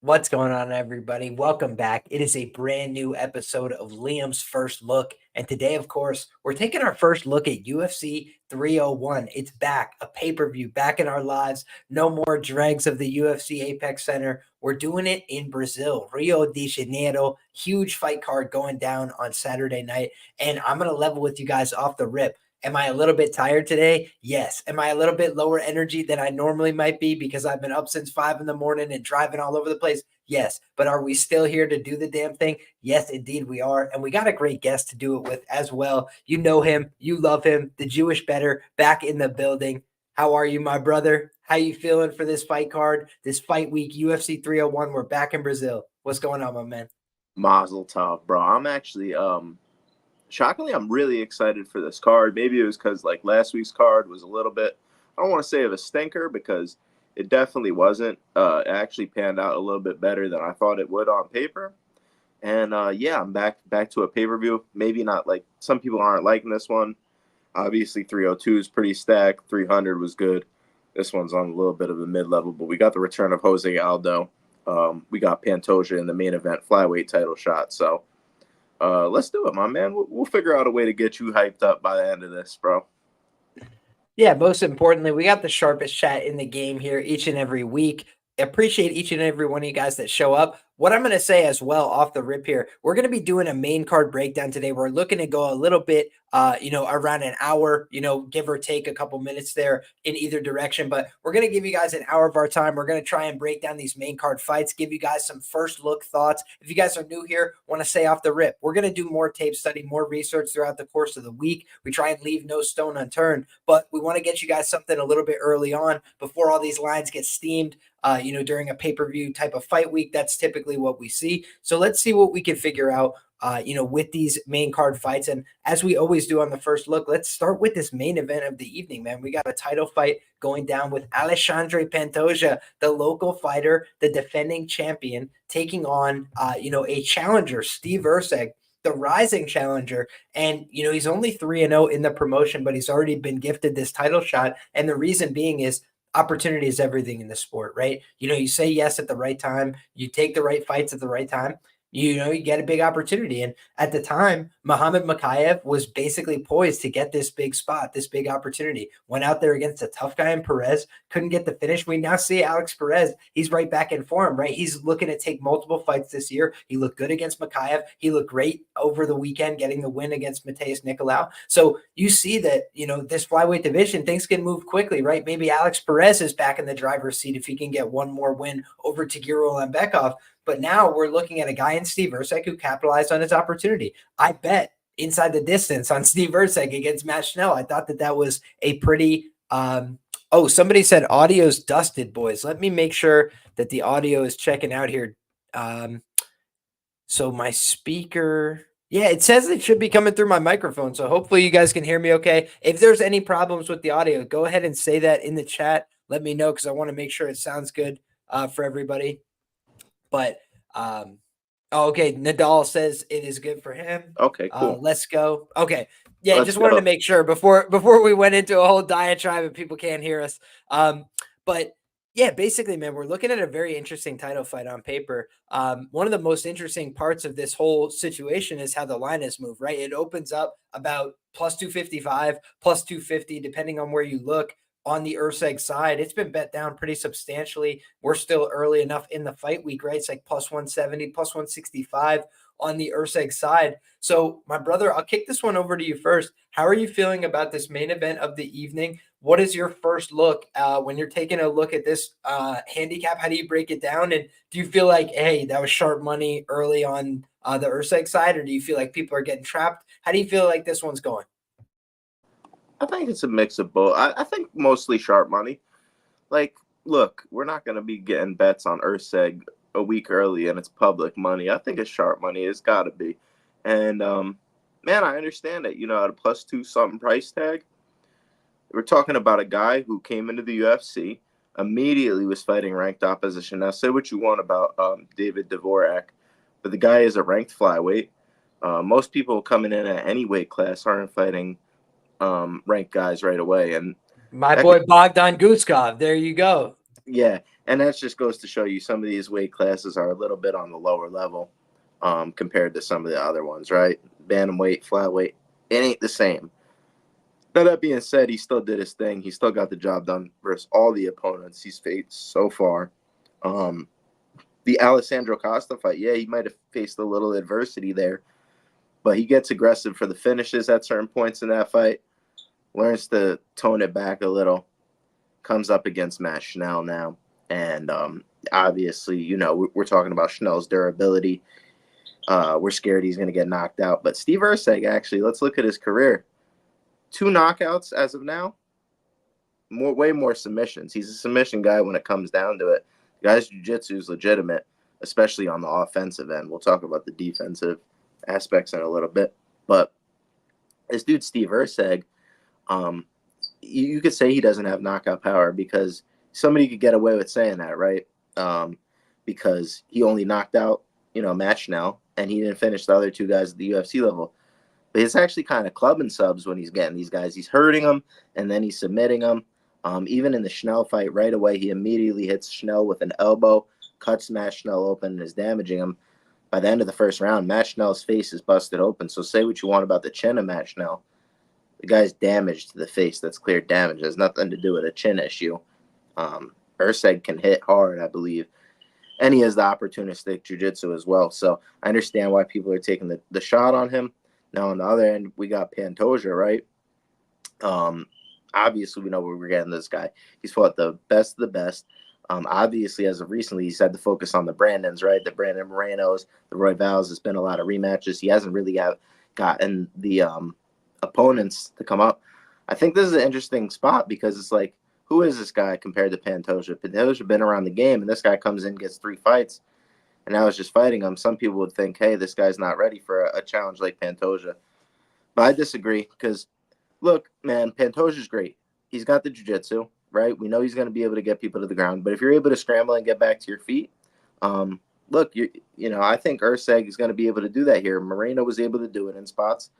What's going on, everybody? Welcome back. It is a brand new episode of Liam's First Look. And today, of course, we're taking our first look at UFC 301. It's back, a pay-per-view back in our lives. No more dregs of the UFC Apex Center. We're doing it in Brazil, Rio de Janeiro. Huge fight card going down on Saturday night. And I'm going to level with you guys off the rip. Am I a little bit tired today? Yes. Am I a little bit lower energy than I normally might be because I've been up since 5 in the morning and driving all over the place? Yes. But are we still here to do the damn thing? Yes, indeed we are. And we got a great guest to do it with as well. You know him. You love him. The Jewish Better back in the building. How are you, my brother? How you feeling for this fight card, this fight week, UFC 301? We're back in Brazil. What's going on, my man? Mazel tov, bro. I'm actually shockingly, I'm really excited for this card. Maybe it was because like last week's card was a little bit, I don't want to say of a stinker because it definitely wasn't. It actually panned out a little bit better than I thought it would on paper. And yeah, I'm back to a pay-per-view. Maybe not like some people aren't liking this one. Obviously 302 is pretty stacked. 300 was good. This one's on a little bit of a mid-level, but we got the return of Jose Aldo. We got Pantoja in the main event flyweight title shot. So let's do it, my man. We'll figure out a way to get you hyped up by the end of this, bro. Yeah, most importantly, we got the sharpest chat in the game here each and every week. Appreciate each and every one of you guys that show up. What I'm going to say as well off the rip here, we're going to be doing a main card breakdown today. We're looking to go a little bit, around an hour, give or take a couple minutes there in either direction. But we're going to give you guys an hour of our time. We're going to try and break down these main card fights, give you guys some first look thoughts. If you guys are new here, want to say off the rip, we're going to do more tape study, more research throughout the course of the week. We try and leave no stone unturned, but we want to get you guys something a little bit early on before all these lines get steamed. During a pay-per-view type of fight week, that's typically what we see. So let's see what we can figure out, with these main card fights. And as we always do on the first look, let's start with this main event of the evening, man. We got a title fight going down with Alexandre Pantoja, the local fighter, the defending champion, taking on, a challenger, Steve Erceg, the rising challenger. And, he's only 3-0 in the promotion, but he's already been gifted this title shot. And the reason being is opportunity is everything in the sport, right? You say yes at the right time, you take the right fights at the right time, you get a big opportunity. And at the time, Muhammad Mokaev was basically poised to get this big spot, this big opportunity. Went out there against a tough guy in Perez, couldn't get the finish. We now see Alex Perez. He's right back in form, right? He's looking to take multiple fights this year. He looked good against Mokaev. He looked great over the weekend, getting the win against Matheus Nicolau. So you see that, this flyweight division, things can move quickly, right? Maybe Alex Perez is back in the driver's seat if he can get one more win over Tagiro Lambekov. But now we're looking at a guy in Steve Erceg who capitalized on his opportunity. I bet inside the distance on Steve Erceg against Matt Schnell. I thought that was a pretty somebody said audio's dusted, boys. Let me make sure that the audio is checking out here. So my speaker, yeah, it says it should be coming through my microphone. So hopefully you guys can hear me okay. If there's any problems with the audio, go ahead and say that in the chat. Let me know because I want to make sure it sounds good for everybody. But okay, Nadal says it is good for him. Okay, cool. Let's go. Okay, yeah, just wanted to make sure before we went into a whole diatribe and people can't hear us. But yeah, basically, man, we're looking at a very interesting title fight on paper. One of the most interesting parts of this whole situation is how the line has moved, right? It opens up about plus 255, plus 250, depending on where you look. On the Erceg side, it's been bet down pretty substantially. We're still early enough in the fight week, right? It's like plus 170, plus 165 on the Erceg side. So, my brother, I'll kick this one over to you first. How are you feeling about this main event of the evening? What is your first look when you're taking a look at this handicap? How do you break it down? And do you feel like, hey, that was sharp money early on the Erceg side, or do you feel like people are getting trapped? How do you feel like this one's going? I think it's a mix of both. I think mostly sharp money. Like, look, we're not going to be getting bets on Erceg a week early and it's public money. I think it's sharp money. It's got to be. And, man, I understand that, at a plus 2 something price tag. We're talking about a guy who came into the UFC, immediately was fighting ranked opposition. Now, say what you want about David Dvorak, but the guy is a ranked flyweight. Most people coming in at any weight class aren't fighting ranked guys right away. And my boy Bogdan Guskov, there you go. Yeah, and that just goes to show you some of these weight classes are a little bit on the lower level compared to some of the other ones, right? Bantamweight, flyweight, it ain't the same. Now, that being said, he still did his thing. He still got the job done versus all the opponents he's faced so far. The Alessandro Costa fight, yeah, he might have faced a little adversity there, but he gets aggressive for the finishes at certain points in that fight, learns to tone it back a little, comes up against Matt Schnell now. And obviously, you know, we're talking about Schnell's durability. We're scared he's going to get knocked out. But Steve Erceg, actually, let's look at his career. 2 knockouts as of now, way more submissions. He's a submission guy when it comes down to it. The guy's jiu-jitsu is legitimate, especially on the offensive end. We'll talk about the defensive aspects in a little bit. But this dude, Steve Erceg, you could say he doesn't have knockout power because somebody could get away with saying that, right? Because he only knocked out, Matt Schnell, and he didn't finish the other 2 guys at the UFC level. But it's actually kind of clubbing subs when he's getting these guys. He's hurting them, and then he's submitting them. Even in the Schnell fight, right away, he immediately hits Schnell with an elbow, cuts Matt Schnell open, and is damaging him. By the end of the first round, Matt Schnell's face is busted open. So say what you want about the chin of Matt Schnell. The guy's damage to the face. That's clear damage. It has nothing to do with a chin issue. Erceg can hit hard, I believe. And he has the opportunistic jiu-jitsu as well. So I understand why people are taking the shot on him. Now, on the other end, we got Pantoja, right? Obviously, we know where we're getting this guy. He's fought the best of the best. Obviously, as of recently, he's had to focus on the Brandons, right? The Brandon Morenos, the Roy Vals. There's been a lot of rematches. He hasn't really gotten the opponents to come up. I think this is an interesting spot because it's like, who is this guy compared to Pantoja? Pantoja been around the game, and this guy comes in, gets 3 fights, and now is just fighting him. Some people would think, hey, this guy's not ready for a challenge like Pantoja. But I disagree because, look, man, Pantoja's great. He's got the jiu-jitsu, right? We know he's going to be able to get people to the ground. But if you're able to scramble and get back to your feet, look, I think Erceg is going to be able to do that here. Moreno was able to do it in spots.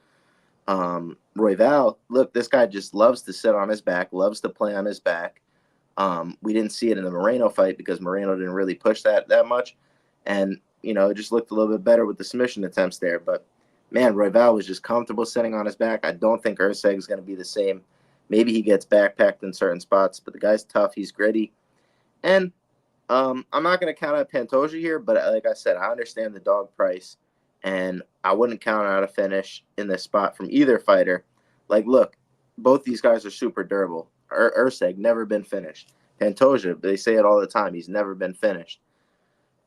Royval, look, this guy just loves to sit on his back, loves to play on his back. We didn't see it in the Moreno fight because Moreno didn't really push that much. And, it just looked a little bit better with the submission attempts there. But, man, Royval was just comfortable sitting on his back. I don't think Erceg is going to be the same. Maybe he gets backpacked in certain spots, but the guy's tough. He's gritty. And I'm not going to count out Pantoja here, but like I said, I understand the dog price. And I wouldn't count out a finish in this spot from either fighter. Like, look, both these guys are super durable. Erceg, never been finished. Pantoja, they say it all the time. He's never been finished.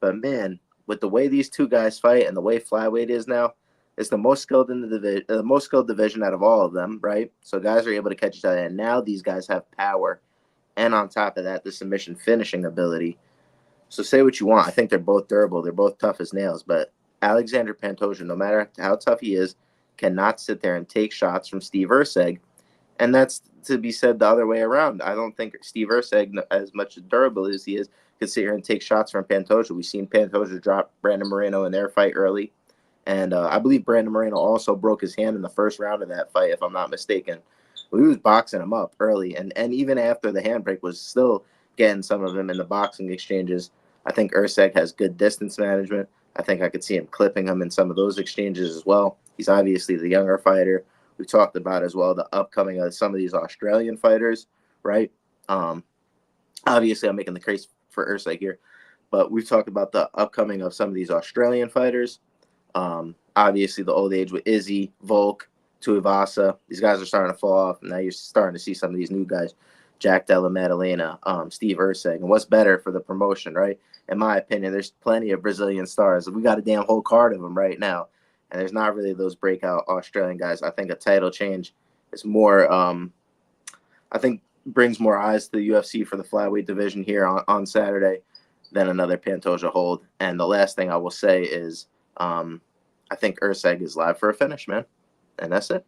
But, man, with the way these 2 guys fight and the way flyweight is now, it's the most skilled in the most skilled division out of all of them, right? So guys are able to catch each other. And now these guys have power. And on top of that, the submission finishing ability. So say what you want. I think they're both durable. They're both tough as nails. But Alexandre Pantoja, no matter how tough he is, cannot sit there and take shots from Steve Erceg. And that's to be said the other way around. I don't think Steve Erceg, as much durable as he is, could sit here and take shots from Pantoja. We've seen Pantoja drop Brandon Moreno in their fight early. And I believe Brandon Moreno also broke his hand in the first round of that fight, if I'm not mistaken. He was boxing him up early. And even after the handbrake was still getting some of him in the boxing exchanges. I think Erceg has good distance management. I think I could see him clipping him in some of those exchanges as well. He's obviously the younger fighter. We talked about as well the upcoming of some of these Australian fighters, right? Obviously, I'm making the case for Erceg here, but we've talked about the upcoming of some of these Australian fighters. Obviously, the old age with Izzy, Volk, Tuivasa. These guys are starting to fall off, and now you're starting to see some of these new guys, Jack Della Maddalena, Steve Erceg. And what's better for the promotion, right? In my opinion, there's plenty of Brazilian stars. We got a damn whole card of them right now, and there's not really those breakout Australian guys. I think a title change is more, I think, brings more eyes to the UFC for the flyweight division here on Saturday than another Pantoja hold. And the last thing I will say is I think Erceg is live for a finish, man. And that's it.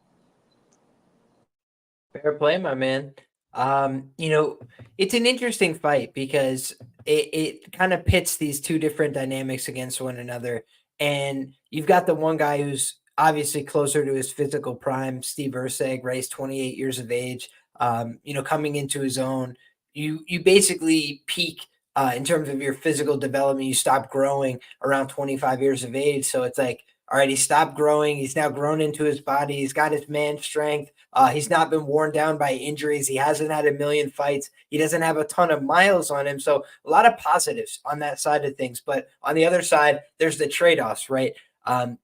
Fair play, my man. It's an interesting fight because it kind of pits these 2 different dynamics against one another. And you've got the one guy who's obviously closer to his physical prime, Steve Erceg, right? He's 28 years of age, coming into his own, you basically peak in terms of your physical development. You stop growing around 25 years of age. So it's like, all right, he stopped growing. He's now grown into his body. He's got his man strength. He's not been worn down by injuries. He hasn't had a million fights. He doesn't have a ton of miles on him. So a lot of positives on that side of things. But on the other side, there's the trade-offs, right?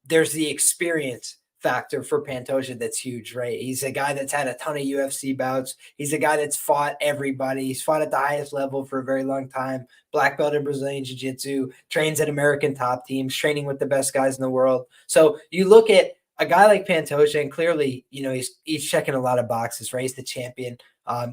There's the experience factor for Pantoja that's huge, right? He's a guy that's had a ton of UFC bouts. He's a guy that's fought everybody. He's fought at the highest level for a very long time. Black belt in Brazilian Jiu-Jitsu, trains at American top teams, training with the best guys in the world. So you look at a guy like Pantoja, and clearly, he's checking a lot of boxes, right? He's the champion.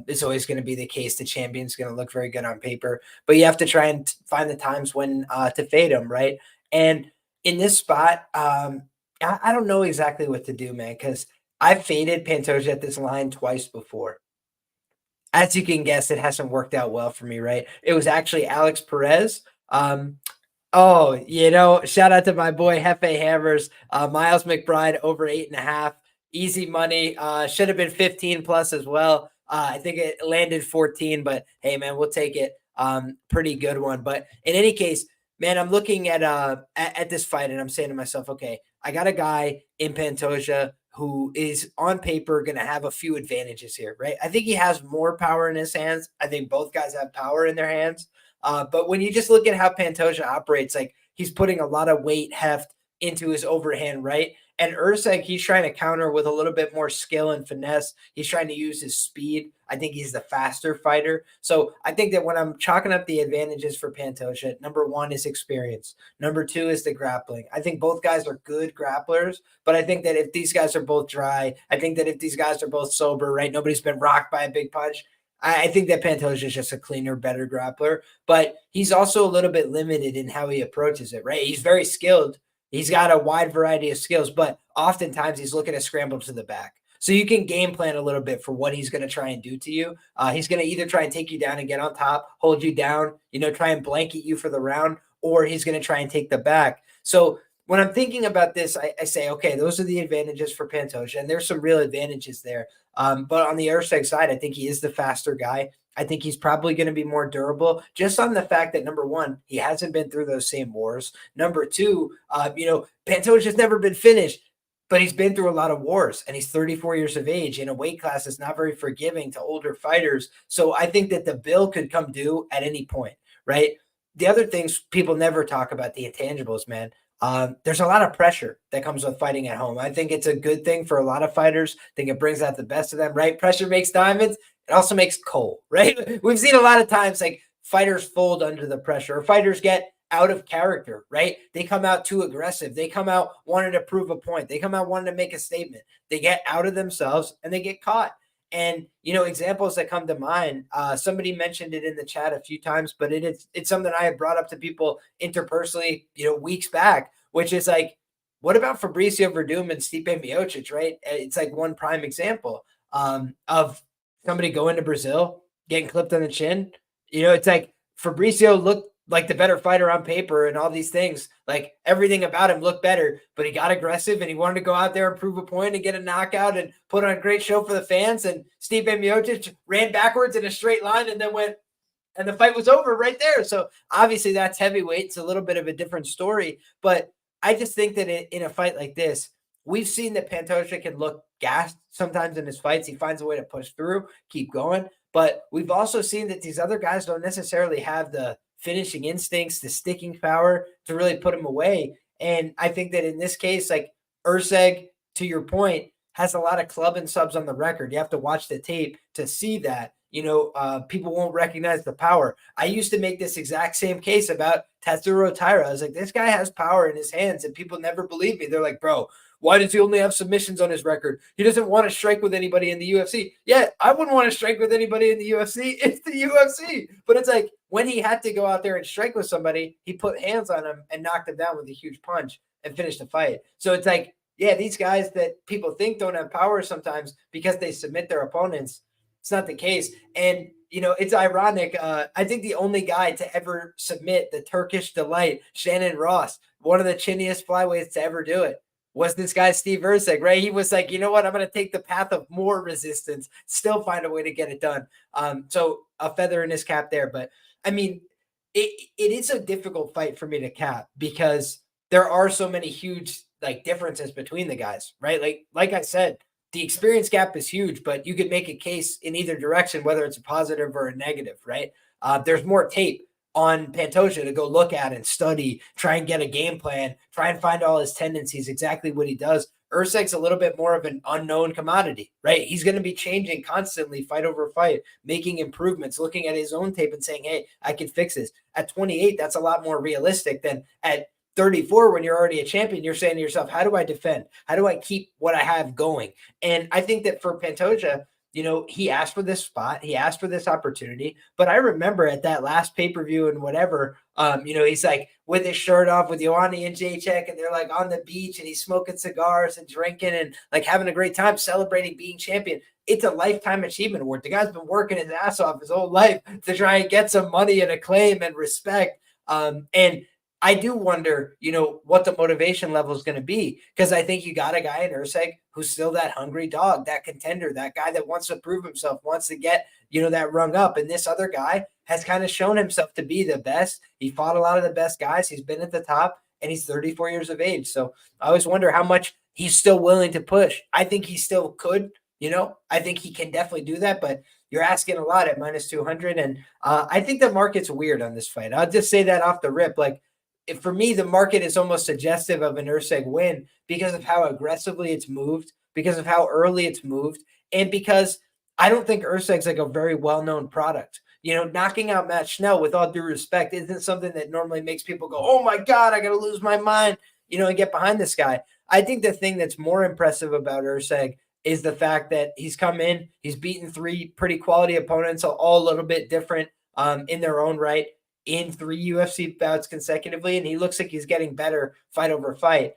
It's always going to be the case. The champion's going to look very good on paper, but you have to try and find the times when to fade him, right? And in this spot, I don't know exactly what to do, man, because I've faded Pantoja at this line twice before. As you can guess, it hasn't worked out well for me, right? It was actually Alex Perez. Shout out to my boy Hefe Hammers, Miles McBride over 8.5, easy money. Should have been 15 plus as well. I think it landed 14, but hey, man, we'll take it. Pretty good one. But in any case, man, I'm looking at this fight and I'm saying to myself, okay, I got a guy in Pantoja who is on paper going to have a few advantages here, right? I think he has more power in his hands. I think both guys have power in their hands. But when you just look at how Pantoja operates, like he's putting a lot of weight heft into his overhand, right? And Erceg, he's trying to counter with a little bit more skill and finesse. He's trying to use his speed. I think he's the faster fighter. So I think that when I'm chalking up the advantages for Pantoja, number one is experience. Number two is the grappling. I think both guys are good grapplers, but I think that if these guys are both dry, I think that if these guys are both sober, right, nobody's been rocked by a big punch, I think that Pantoja is just a cleaner, better grappler, but he's also a little bit limited in how he approaches it, right? He's very skilled. He's got a wide variety of skills, but oftentimes he's looking to scramble to the back. So you can game plan a little bit for what he's going to try and do to you. He's going to either try and take you down and get on top, hold you down, try and blanket you for the round, or he's going to try and take the back. So when I'm thinking about this, I say, okay, those are the advantages for Pantoja, and there's some real advantages there. But on the Erceg side, I think he is the faster guy. I think he's probably going to be more durable just on the fact that, number one, he hasn't been through those same wars. Number two, Pantoja's never been finished, but he's been through a lot of wars, and he's 34 years of age in a weight class that's not very forgiving to older fighters. So I think that the bill could come due at any point, right? The other things people never talk about, the intangibles, man. There's a lot of pressure that comes with fighting at home. I think it's a good thing for a lot of fighters. I think it brings out the best of them, right? Pressure makes diamonds. It also makes coal, right? We've seen a lot of times like fighters fold under the pressure, or fighters get out of character, right? They come out too aggressive. They come out wanting to prove a point. They come out wanting to make a statement. They get out of themselves and they get caught. And, examples that come to mind, somebody mentioned it in the chat a few times, but it's something I had brought up to people interpersonally, weeks back, which is like, what about Fabricio Verdum and Stipe Miocic, right? It's like one prime example of somebody going to Brazil, getting clipped on the chin. It's like Fabricio looked like the better fighter on paper and all these things, like everything about him looked better, but he got aggressive and he wanted to go out there and prove a point and get a knockout and put on a great show for the fans. And Stipe Miocic ran backwards in a straight line and then went, and the fight was over right there. So obviously that's heavyweight. It's a little bit of a different story, but I just think that in a fight like this, we've seen that Pantoja can look gassed sometimes in his fights. He finds a way to push through, keep going. But we've also seen that these other guys don't necessarily have the finishing instincts, the sticking power to really put him away. And I think that in this case, like Erceg, to your point, has a lot of club and subs on the record. You have to watch the tape to see that. People won't recognize the power. I used to make this exact same case about Tatsuro Taira. I was like, this guy has power in his hands, and people never believe me. They're like, bro, why does he only have submissions on his record? He doesn't want to strike with anybody in the UFC. Yeah, I wouldn't want to strike with anybody in the UFC. It's the UFC. But it's like when he had to go out there and strike with somebody, he put hands on him and knocked him down with a huge punch and finished the fight. So it's like, yeah, these guys that people think don't have power sometimes because they submit their opponents, it's not the case. And, it's ironic. I think the only guy to ever submit the Turkish delight, Shannon Ross, one of the chinniest flyweights to ever do it. was this guy, Steve Erceg, right? He was like, you know what? I'm going to take the path of more resistance, still find a way to get it done. So a feather in his cap there. But I mean, it is a difficult fight for me to cap because there are so many huge like differences between the guys, right? Like I said, the experience gap is huge, but you could make a case in either direction, whether it's a positive or a negative, right? There's more tape on Pantoja to go look at and study, try and get a game plan, try and find all his tendencies, exactly what he does. Erceg's a little bit more of an unknown commodity, right? He's going to be changing constantly, fight over fight, making improvements, looking at his own tape and saying, hey, I can fix this. At 28, that's a lot more realistic than at 34, when you're already a champion. You're saying to yourself, how do I defend? How do I keep what I have going? And I think that for Pantoja, he asked for this spot, he asked for this opportunity. But I remember at that last pay-per-view and whatever, he's like with his shirt off with Ioane and Jacek, and they're like on the beach and he's smoking cigars and drinking and like having a great time celebrating being champion. It's a lifetime achievement award. The guy's been working his ass off his whole life to try and get some money and acclaim and respect. And I do wonder, what the motivation level is going to be, because I think you got a guy in Erceg who's still that hungry dog, that contender, that guy that wants to prove himself, wants to get, that rung up. And this other guy has kind of shown himself to be the best. He fought a lot of the best guys. He's been at the top, and he's 34 years of age. So I always wonder how much he's still willing to push. I think he still could, I think he can definitely do that, but you're asking a lot at minus 200. And I think the market's weird on this fight. I'll just say that off the rip. Like, for me, the market is almost suggestive of an Erceg win because of how aggressively it's moved, because of how early it's moved, and because I don't think Erceg's like a very well-known product. Knocking out Matt Schnell, with all due respect, isn't something that normally makes people go, oh my God, I got to lose my mind, and get behind this guy. I think the thing that's more impressive about Erceg is the fact that he's come in, he's beaten 3 pretty quality opponents, all a little bit different in their own right, in 3 UFC bouts consecutively, and he looks like he's getting better fight over fight.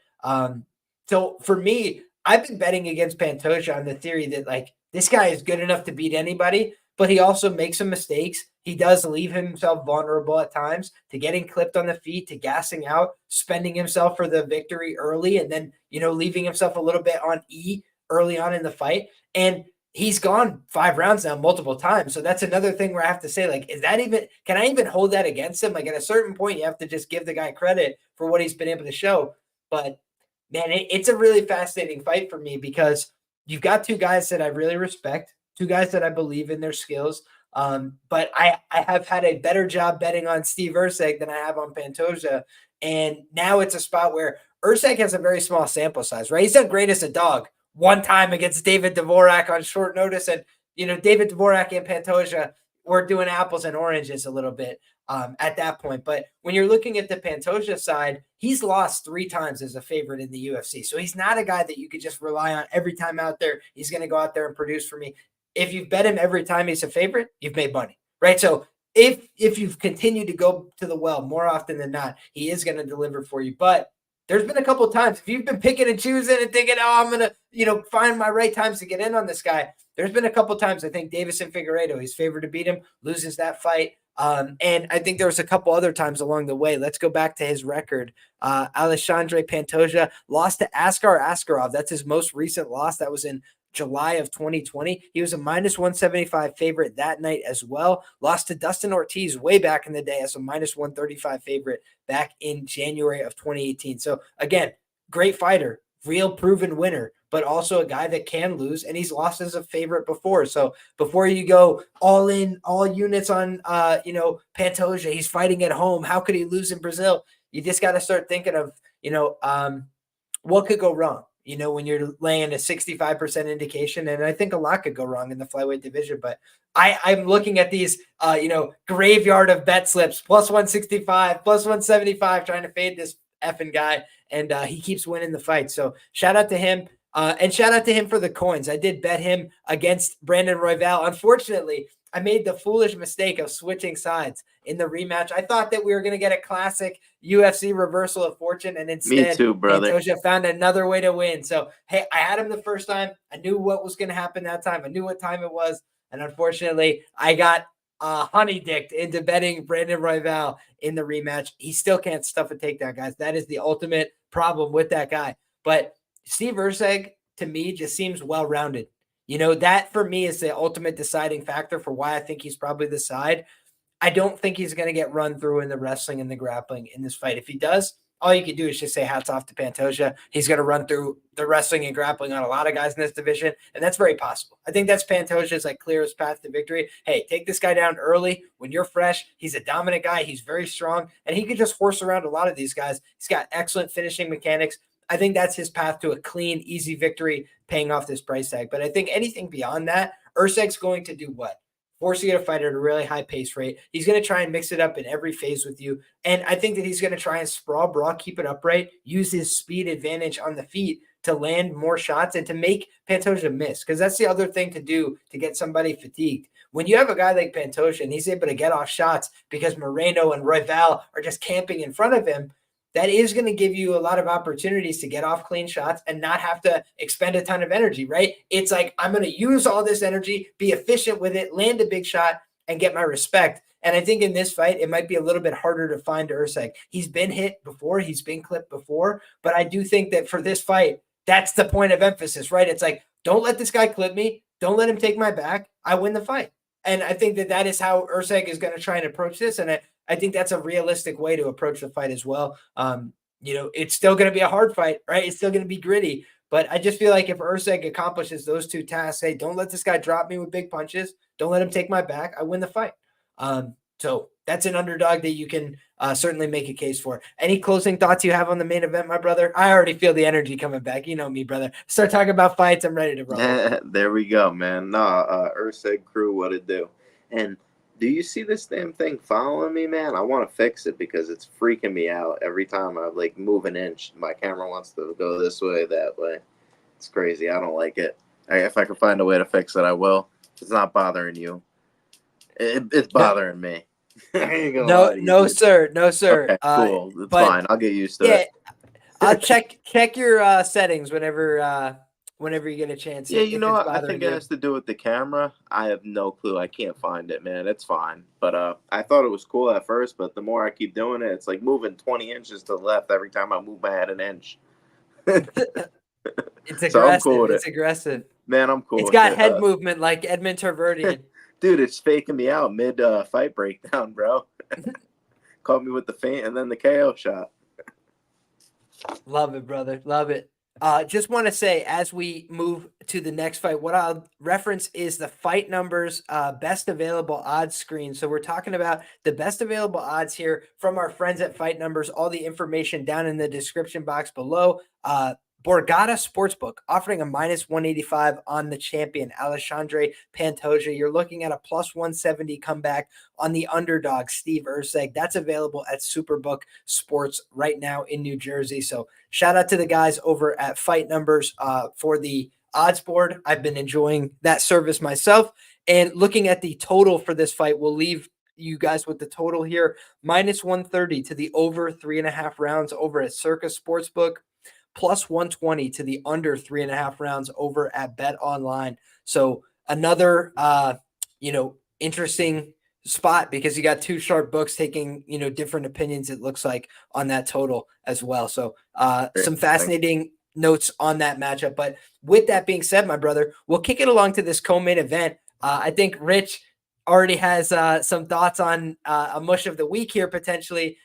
So for me, I've been betting against Pantoja on the theory that like this guy is good enough to beat anybody, but he also makes some mistakes. He does leave himself vulnerable at times to getting clipped on the feet, to gassing out, spending himself for the victory early, and then, leaving himself a little bit on E early on in the fight. And he's gone 5 rounds now multiple times. So that's another thing where I have to say, like, can I even hold that against him? Like, at a certain point, you have to just give the guy credit for what he's been able to show. But man, it's a really fascinating fight for me because you've got 2 guys that I really respect, 2 guys that I believe in their skills. But I have had a better job betting on Steve Erceg than I have on Pantoja. And now it's a spot where Erceg has a very small sample size, right? He's done great as a dog one time against David Dvorak on short notice. And, David Dvorak and Pantoja were doing apples and oranges a little bit at that point. But when you're looking at the Pantoja side, he's lost 3 times as a favorite in the UFC. So he's not a guy that you could just rely on every time out there. He's going to go out there and produce for me. If you've bet him every time he's a favorite, you've made money, right? So if you've continued to go to the well more often than not, he is going to deliver for you. But there's been a couple of times, if you've been picking and choosing and thinking, oh, I'm going to, find my right times to get in on this guy, there's been a couple of times, I think Davison Figueiredo, he's favored to beat him, loses that fight. And I think there was a couple other times along the way. Let's go back to his record. Alexandre Pantoja lost to Askar Askarov. That's his most recent loss. That was in July of 2020. He was a minus 175 favorite that night as well. Lost to Dustin Ortiz way back in the day as a minus 135 favorite back in January of 2018. So again, great fighter, real proven winner, but also a guy that can lose, and he's lost as a favorite before. So before you go all in, all units on, Pantoja, he's fighting at home, how could he lose in Brazil? You just got to start thinking of, what could go wrong? When you're laying a 65% indication, and I think a lot could go wrong in the flyweight division, but I'm looking at these, graveyard of bet slips, plus 165, plus 175, trying to fade this effing guy. And he keeps winning the fight. So shout out to him. And shout out to him for the coins. I did bet him against Brandon Royval. Unfortunately, I made the foolish mistake of switching sides in the rematch. I thought that we were going to get a classic UFC reversal of fortune, and instead, Me too, brother. Pantoja found another way to win. So, hey, I had him the first time. I knew what was going to happen that time. I knew what time it was. And unfortunately, I got honey-dicked into betting Brandon Royval in the rematch. He still can't stuff a takedown, guys. That is the ultimate problem with that guy. But Steve Erceg, to me, just seems well-rounded. That for me is the ultimate deciding factor for why I think he's probably the side. I don't think he's going to get run through in the wrestling and the grappling in this fight. If he does, all you can do is just say hats off to Pantoja. He's going to run through the wrestling and grappling on a lot of guys in this division, and that's very possible. I think that's Pantoja's clearest path to victory. Hey, take this guy down early when you're fresh. He's a dominant guy. He's very strong, and he can just horse around a lot of these guys. He's got excellent finishing mechanics. I think that's his path to a clean, easy victory, paying off this price tag. But I think anything beyond that, Erceg's going to do what? Force you to fight at a really high pace rate. He's going to try and mix it up in every phase with you. And I think that he's going to try and sprawl brawl, keep it upright, use his speed advantage on the feet to land more shots and to make Pantoja miss. Because that's the other thing to do to get somebody fatigued. When you have a guy like Pantoja and he's able to get off shots because Moreno and Royval are just camping in front of him, that is going to give you a lot of opportunities to get off clean shots and not have to expend a ton of energy, right? It's like, I'm going to use all this energy, be efficient with it, land a big shot, and get my respect. And I think in this fight, it might be a little bit harder to find Erceg. He's been hit before, he's been clipped before, but I do think that for this fight, that's the point of emphasis, right? It's like, don't let this guy clip me. Don't let him take my back. I win the fight. And I think that that is how Erceg is going to try and approach this. And I think that's a realistic way to approach the fight as well. It's still going to be a hard fight, right? It's still going to be gritty. But I just feel like if Erceg accomplishes those two tasks, hey, don't let this guy drop me with big punches. Don't let him take my back. I win the fight. So that's an underdog that you can certainly make a case for. Any closing thoughts you have on the main event, my brother? I already feel the energy coming back. You know me, brother. Start talking about fights. I'm ready to roll. There we go, man. Erceg crew, what it do? And do you see this damn thing following me, man? I want to fix it because it's freaking me out. Every time I move an inch, my camera wants to go this way, that way. It's crazy. I don't like it. If I can find a way to fix it, I will. It's not bothering you. It's bothering me. No, sir. Okay, cool. It's fine. I'll get used to it. I'll check your settings whenever you get a chance. Yeah, I think it has to do with the camera. I have no clue. I can't find it, man. It's fine. But I thought it was cool at first, but the more I keep doing it, it's like moving 20 inches to the left every time I move my head an inch. It's aggressive. So I'm cool with it's aggressive. Man, I'm cool. It's got head movement like Edmund Tarverdian. Dude, it's faking me out mid fight breakdown, bro. Caught me with the feint and then the KO shot. Love it, brother. Love it. Just want to say, as we move to the next fight, what I'll reference is the fight numbers, best available odds screen. So we're talking about the best available odds here from our friends at Fight Numbers. All the information down in the description box below. Borgata Sportsbook offering a -185 on the champion, Alexandre Pantoja. You're looking at a +170 comeback on the underdog, Steve Erceg. That's available at Superbook Sports right now in New Jersey. So shout out to the guys over at Fight Numbers for the odds board. I've been enjoying that service myself. And looking at the total for this fight, we'll leave you guys with the total here. -130 to the over 3.5 rounds over at Circa Sportsbook. +120 to the under 3.5 rounds over at Bet Online. So another, interesting spot because you got two sharp books taking, different opinions, it looks like, on that total as well. So some fascinating notes on that matchup. But with that being said, my brother, we'll kick it along to this co-main event. I think Rich already has some thoughts on a mush of the week here, potentially.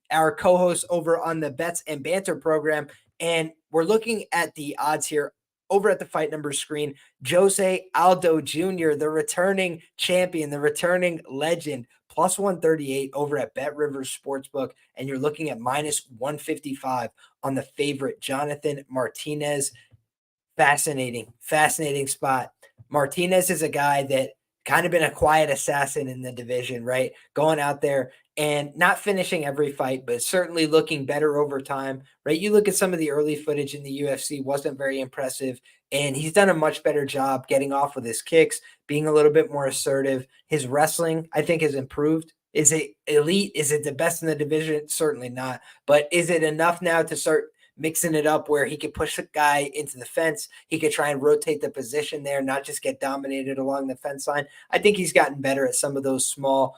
Our co-host over on the Bets and Banter program. And we're looking at the odds here over at the Fight Numbers screen. Jose Aldo Jr., the returning champion, the returning legend, +138 over at Bet Rivers Sportsbook. And you're looking at -155 on the favorite, Jonathan Martinez. Fascinating spot. Martinez is a guy that kind of been a quiet assassin in the division, right? Going out there and not finishing every fight, but certainly looking better over time, right? You look at some of the early footage in the UFC, wasn't very impressive, and he's done a much better job getting off with his kicks, being a little bit more assertive. His wrestling, I think, has improved. Is it elite? Is it the best in the division? Certainly not. But is it enough now to start mixing it up where he could push a guy into the fence? He could try and rotate the position there, not just get dominated along the fence line. I think he's gotten better at some of those small,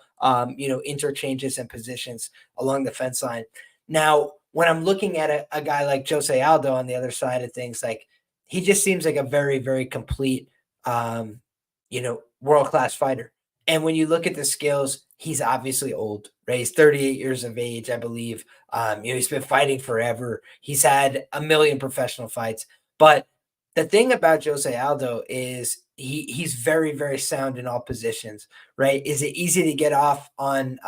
interchanges and positions along the fence line. Now, when I'm looking at a guy like Jose Aldo on the other side of things, like he just seems like a very, very complete, world-class fighter. And when you look at the skills, he's obviously old, right? He's 38 years of age, I believe. He's been fighting forever. He's had a million professional fights. But the thing about Jose Aldo is he's very, very sound in all positions, right? Is it easy to get off on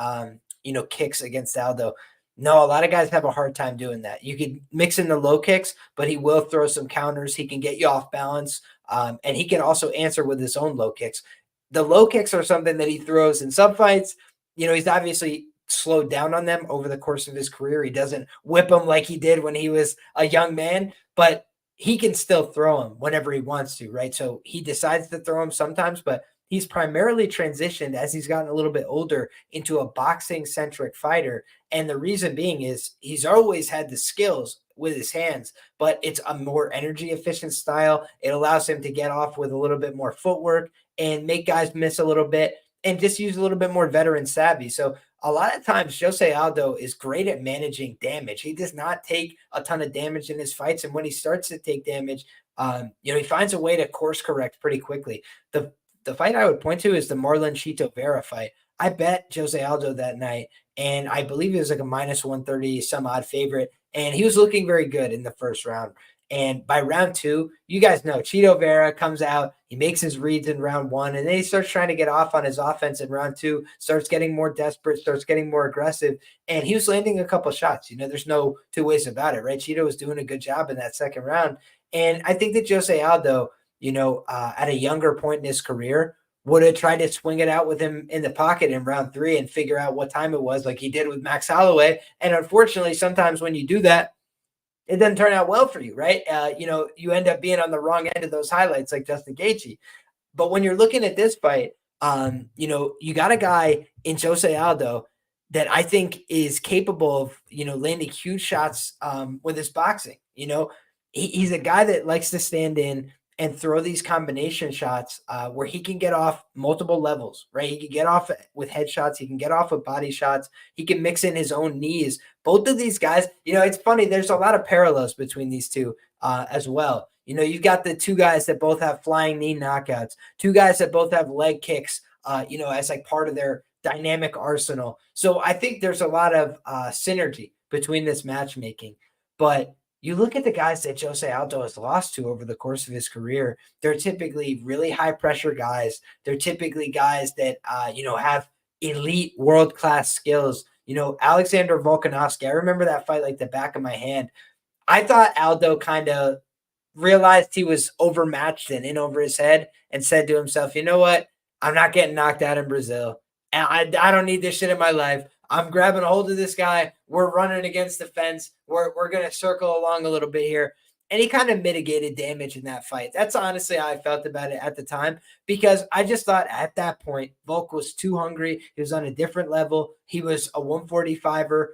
kicks against Aldo? No, a lot of guys have a hard time doing that. You could mix in the low kicks, but he will throw some counters. He can get you off balance, and he can also answer with his own low kicks. The low kicks are something that he throws in some fights. He's obviously slowed down on them over the course of his career. He doesn't whip them like he did when he was a young man, but he can still throw them whenever he wants to, right? So he decides to throw them sometimes, but he's primarily transitioned as he's gotten a little bit older into a boxing-centric fighter. And the reason being is he's always had the skills with his hands, but it's a more energy efficient style. It allows him to get off with a little bit more footwork and make guys miss a little bit and just use a little bit more veteran savvy. So a lot of times Jose Aldo is great at managing damage. He does not take a ton of damage in his fights. And when he starts to take damage, he finds a way to course correct pretty quickly. The fight I would point to is the Marlon Chito Vera fight. I bet Jose Aldo that night, and I believe it was like a minus 130 some odd favorite, and he was looking very good in the first round. And by round two, you guys know Chito Vera comes out, he makes his reads in round one, and then he starts trying to get off on his offense in round two, starts getting more desperate, starts getting more aggressive, and he was landing a couple shots. There's no two ways about it, right? Chito was doing a good job in that second round. And I think that Jose Aldo, at a younger point in his career, would have tried to swing it out with him in the pocket in round three and figure out what time it was, like he did with Max Holloway. And unfortunately, sometimes when you do that, it doesn't turn out well for you, right? You end up being on the wrong end of those highlights like Justin Gaethje. But when you're looking at this fight, you got a guy in Jose Aldo that I think is capable of, landing huge shots with his boxing. He's a guy that likes to stand in and throw these combination shots where he can get off multiple levels, right? He can get off with headshots. He can get off with body shots. He can mix in his own knees. Both of these guys, it's funny. There's a lot of parallels between these two as well. You've got the two guys that both have flying knee knockouts, two guys that both have leg kicks, as like part of their dynamic arsenal. So I think there's a lot of synergy between this matchmaking. But you look at the guys that Jose Aldo has lost to over the course of his career, they're typically really high pressure guys. They're typically guys that, have elite world-class skills. Alexander Volkanovski, I remember that fight like the back of my hand. I thought Aldo kind of realized he was overmatched and in over his head and said to himself, you know what? I'm not getting knocked out in Brazil. And I don't need this shit in my life. I'm grabbing a hold of this guy. We're running against the fence. We're going to circle along a little bit here. And he kind of mitigated damage in that fight. That's honestly how I felt about it at the time, because I just thought at that point, Volk was too hungry. He was on a different level. He was a 145er,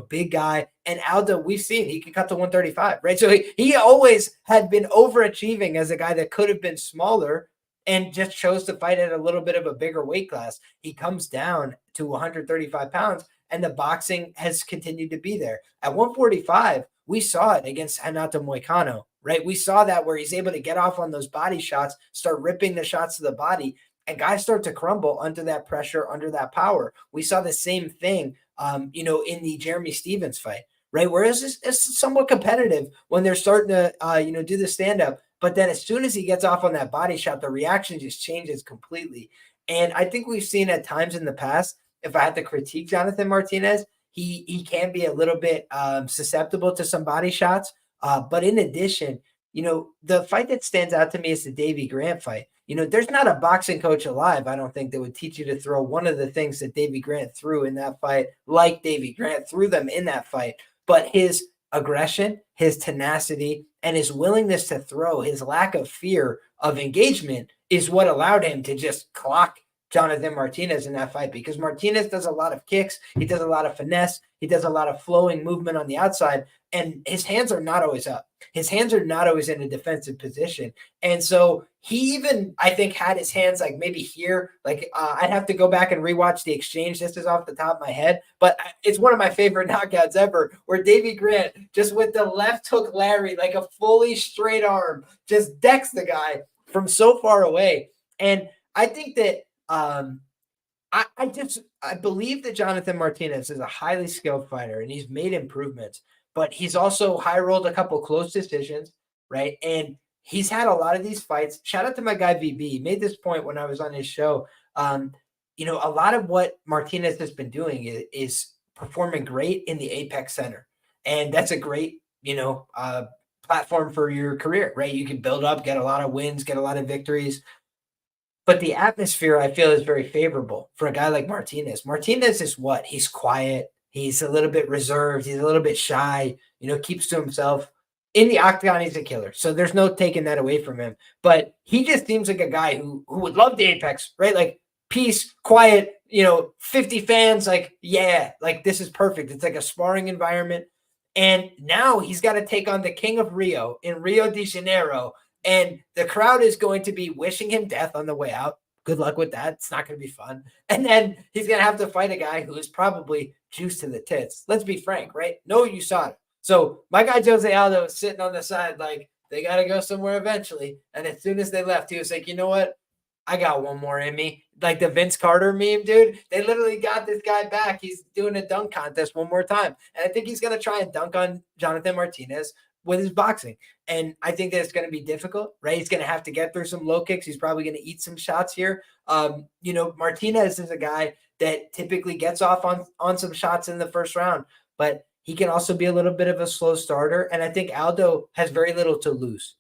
big guy. And Aldo, we've seen he can cut to 135, right? So he always had been overachieving as a guy that could have been smaller and just chose to fight at a little bit of a bigger weight class. He comes down to 135 pounds, and the boxing has continued to be there. At 145, we saw it against Renato Moicano, right? We saw that where he's able to get off on those body shots, start ripping the shots to the body, and guys start to crumble under that pressure, under that power. We saw the same thing, in the Jeremy Stevens fight, right? Whereas it's somewhat competitive when they're starting to, do the stand-up. But then as soon as he gets off on that body shot, the reaction just changes completely. And I think we've seen at times in the past, if I had to critique Jonathan Martinez, he can be a little bit susceptible to some body shots. But in addition, the fight that stands out to me is the Davey Grant fight. There's not a boxing coach alive, I don't think, that would teach you to throw one of the things that Davey Grant threw in that fight, like Davey Grant threw them in that fight. But his aggression, his tenacity, and his willingness to throw, his lack of fear of engagement is what allowed him to just clock Jonathan Martinez in that fight, because Martinez does a lot of kicks. He does a lot of finesse. He does a lot of flowing movement on the outside, and his hands are not always up. His hands are not always in a defensive position. And so he even, I think, had his hands like maybe here. Like I'd have to go back and rewatch the exchange. This is off the top of my head, but it's one of my favorite knockouts ever, where Davey Grant just with the left hook Larry, like a fully straight arm, just decks the guy from so far away. And I think that I believe that Jonathan Martinez is a highly skilled fighter, and he's made improvements, but he's also high rolled a couple close decisions, right? And he's had a lot of these fights. Shout out to my guy VB. He made this point when I was on his show. A lot of what Martinez has been doing is performing great in the Apex Center, and that's a great platform for your career, right? You can build up, get a lot of wins, get a lot of victories. But the atmosphere, I feel, is very favorable for a guy like Martinez. Martinez is what? He's quiet. He's a little bit reserved. He's a little bit shy, keeps to himself. In the octagon, he's a killer. So there's no taking that away from him. But he just seems like a guy who would love the Apex, right? Like peace, quiet, 50 fans. Like, yeah, like this is perfect. It's like a sparring environment. And now he's got to take on the King of Rio in Rio de Janeiro. And the crowd is going to be wishing him death on the way out. Good luck with that. It's not going to be fun. And then he's going to have to fight a guy who is probably juiced to the tits. Let's be frank, right? No USADA. So my guy Jose Aldo was sitting on the side like, they got to go somewhere eventually. And as soon as they left, he was like, you know what? I got one more in me. Like the Vince Carter meme, dude. They literally got this guy back. He's doing a dunk contest one more time. And I think he's going to try and dunk on Jonathan Martinez with his boxing. And I think that it's going to be difficult, right? He's going to have to get through some low kicks. He's probably going to eat some shots here. Martinez is a guy that typically gets off on some shots in the first round, but he can also be a little bit of a slow starter. And I think Aldo has very little to lose.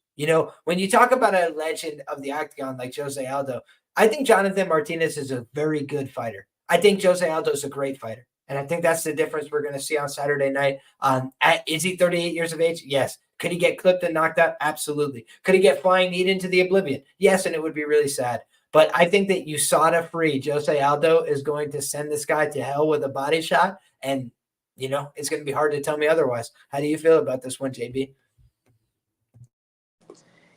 When you talk about a legend of the octagon like Jose Aldo, I think Jonathan Martinez is a very good fighter. I think Jose Aldo is a great fighter. And I think that's the difference we're going to see on Saturday night. Is he 38 years of age? Yes. Could he get clipped and knocked out? Absolutely. Could he get flying kneed into the oblivion? Yes, and it would be really sad. But I think that USADA-free Jose Aldo is going to send this guy to hell with a body shot. And, it's going to be hard to tell me otherwise. How do you feel about this one, JB?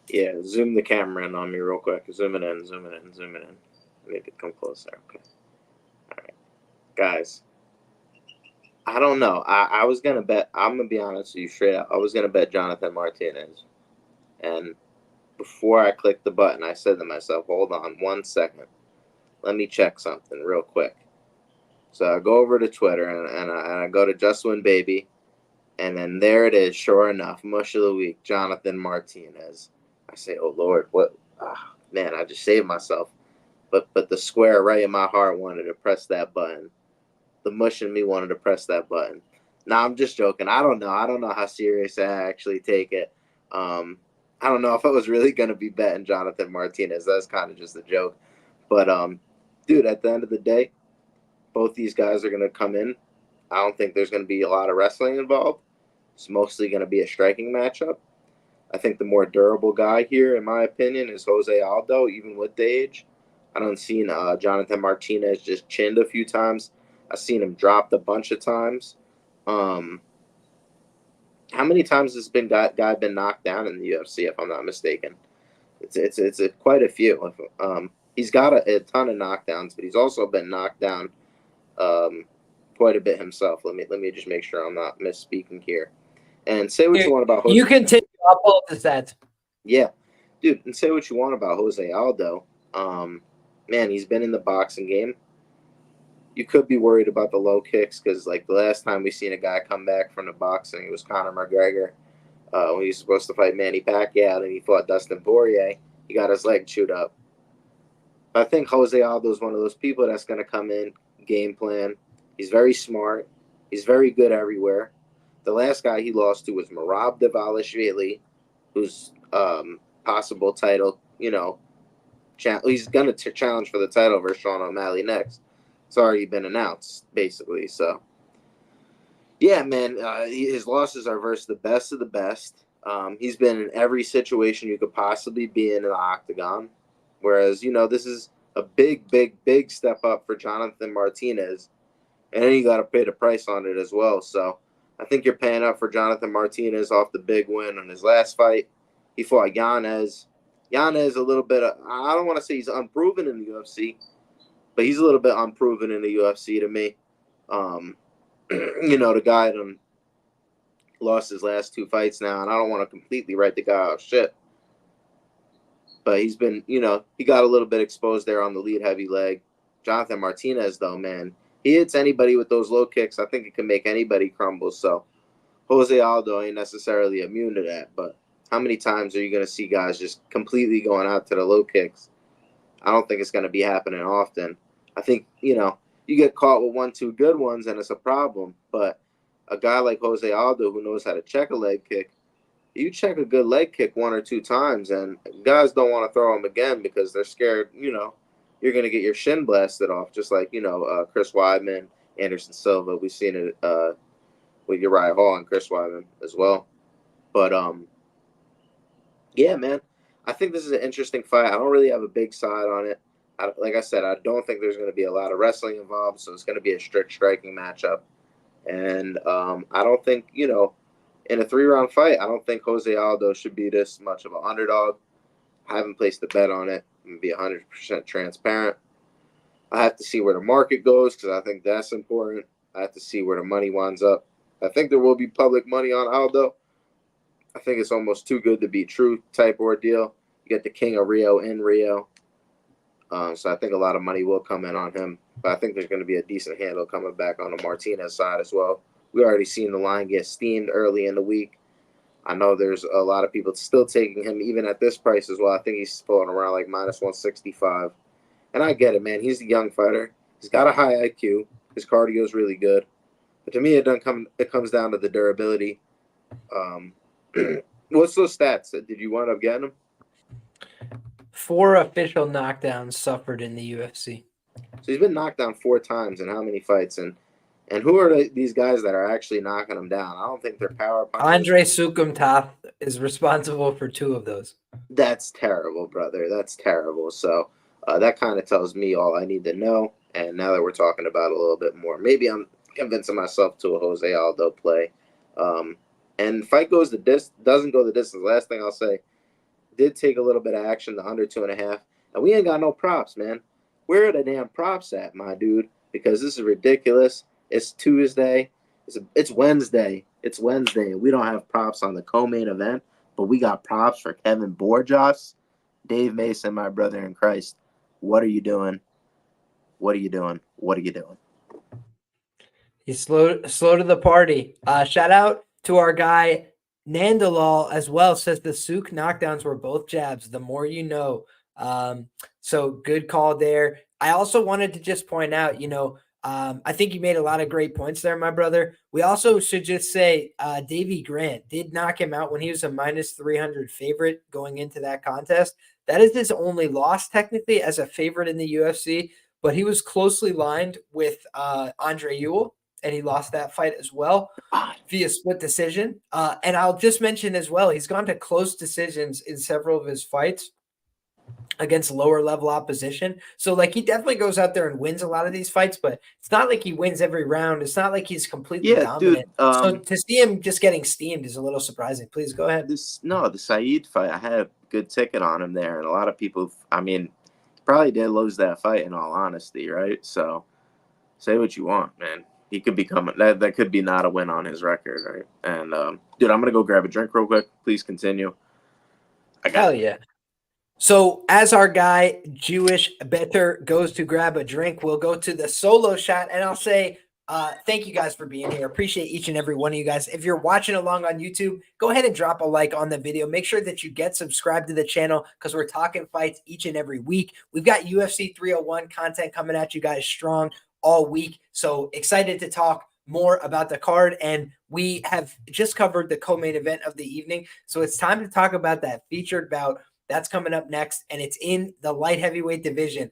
Yeah, zoom the camera in on me real quick. Zoom it in. I need to come closer. Okay. All right. Guys. I don't know. I was going to bet, I'm going to be honest with you straight up. I was going to bet Jonathan Martinez. And before I clicked the button, I said to myself, hold on 1 second. Let me check something real quick. So I go over to Twitter and I go to Just Win Baby. And then there it is, sure enough, Mush of the Week, Jonathan Martinez. I say, oh, Lord, what? Man, I just saved myself. But the square right in my heart wanted to press that button. The mush in me wanted to press that button. Now, I'm just joking. I don't know how serious I actually take it. I don't know if I was really going to be betting Jonathan Martinez. That's kind of just a joke. But, dude, at the end of the day, both these guys are going to come in. I don't think there's going to be a lot of wrestling involved. It's mostly going to be a striking matchup. I think the more durable guy here, in my opinion, is Jose Aldo, even with the age. I don't see Jonathan Martinez just chinned a few times. I've seen him dropped a bunch of times. How many times has this guy been knocked down in the UFC, if I'm not mistaken? It's quite a few. He's got a ton of knockdowns, but he's also been knocked down quite a bit himself. Let me just make sure I'm not misspeaking here. And say what you want about Jose. You continue. I'll pull up the stats. Yeah, dude, and say what you want about Jose Aldo. Man, he's been in the boxing game. You could be worried about the low kicks because, like, the last time we seen a guy come back from the boxing, it was Conor McGregor when he was supposed to fight Manny Pacquiao, and he fought Dustin Poirier. He got his leg chewed up. I think Jose Aldo is one of those people that's going to come in, game plan. He's very smart. He's very good everywhere. The last guy he lost to was Merab Dvalishvili, who's possible title, he's going to challenge for the title versus Sean O'Malley next. It's already been announced, basically. So, yeah, man, his losses are versus the best of the best. He's been in every situation you could possibly be in the octagon. Whereas, this is a big step up for Jonathan Martinez, and then you got to pay the price on it as well. So I think you're paying up for Jonathan Martinez off the big win on his last fight. He fought Yanez. Yanez a little bit I don't want to say he's unproven in the UFC, but he's a little bit unproven in the UFC to me. The guy done lost his last 2 fights now, and I don't want to completely write the guy off shit. But he's been, he got a little bit exposed there on the lead heavy leg. Jonathan Martinez, though, man, he hits anybody with those low kicks. I think it can make anybody crumble. So Jose Aldo ain't necessarily immune to that. But how many times are you going to see guys just completely going out to the low kicks? I don't think it's going to be happening often. I think, you get caught with 1-2 good ones, and it's a problem. But a guy like Jose Aldo who knows how to check a leg kick, you check a good leg kick 1 or 2 times, and guys don't want to throw them again because they're scared, you're going to get your shin blasted off, just like, Chris Weidman, Anderson Silva. We've seen it with Uriah Hall and Chris Weidman as well. But, yeah, man, I think this is an interesting fight. I don't really have a big side on it. Like I said, I don't think there's going to be a lot of wrestling involved, so it's going to be a strict striking matchup. And I don't think, in a 3-round fight, I don't think Jose Aldo should be this much of an underdog. I haven't placed a bet on it. I'm going to be 100% transparent. I have to see where the market goes because I think that's important. I have to see where the money winds up. I think there will be public money on Aldo. I think it's almost too good to be true type ordeal. You get the King of Rio in Rio. So I think a lot of money will come in on him. But I think there's going to be a decent handle coming back on the Martinez side as well. We already seen the line get steamed early in the week. I know there's a lot of people still taking him even at this price as well. I think he's floating around like -165. And I get it, man. He's a young fighter. He's got a high IQ. His cardio is really good. But to me, it comes down to the durability. What's those stats? Did you wind up getting them? 4 official knockdowns suffered in the UFC. So he's been knocked down 4 times in how many fights? And who are these guys that are actually knocking him down? I don't think they're power punchers. Andre Sukumtath is responsible for 2 of those. That's terrible, brother. That's terrible. So that kind of tells me all I need to know. And now that we're talking about it a little bit more, maybe I'm convincing myself to a Jose Aldo play. And fight doesn't go the distance. Last thing I'll say, did take a little bit of action, the under 2.5. And we ain't got no props, man. Where are the damn props at, my dude? Because this is ridiculous. It's Tuesday. It's Wednesday. It's Wednesday. We don't have props on the co-main event, but we got props for Kevin Borjas, Dave Mason, my brother in Christ. What are you doing? What are you doing? What are you doing? He's slow to the party. Shout out to our guy Nandalal as well. Says the Souk knockdowns were both jabs. The more you know. So good call there. I also wanted to just point out, I think you made a lot of great points there, my brother. We also should just say Davey Grant did knock him out when he was a -300 favorite going into that contest. That is his only loss technically as a favorite in the UFC, but he was closely lined with Andre Ewell, and he lost that fight as well via split decision. And I'll just mention as well, he's gone to close decisions in several of his fights against lower level opposition. So like he definitely goes out there and wins a lot of these fights, but it's not like he wins every round. It's not like he's completely dominant. Dude, so to see him just getting steamed is a little surprising. Please go ahead. The Saeed fight, I had a good ticket on him there, and a lot of people, probably did lose that fight in all honesty, right? So say what you want, man. He could become that could be not a win on his record, right? And dude, I'm gonna go grab a drink real quick. Please continue. Hell yeah. So as our guy Jewish Better goes to grab a drink, we'll go to the solo shot, and I'll say thank you guys for being here. Appreciate each and every one of you guys. If you're watching along on YouTube, go ahead and drop a like on the video. Make sure that you get subscribed to the channel because we're talking fights each and every week. We've got UFC 301 content coming at you guys strong all week. So excited to talk more about the card, and we have just covered the co-main event of the evening. So it's time to talk about that featured bout. That's coming up next, and it's in the light heavyweight division.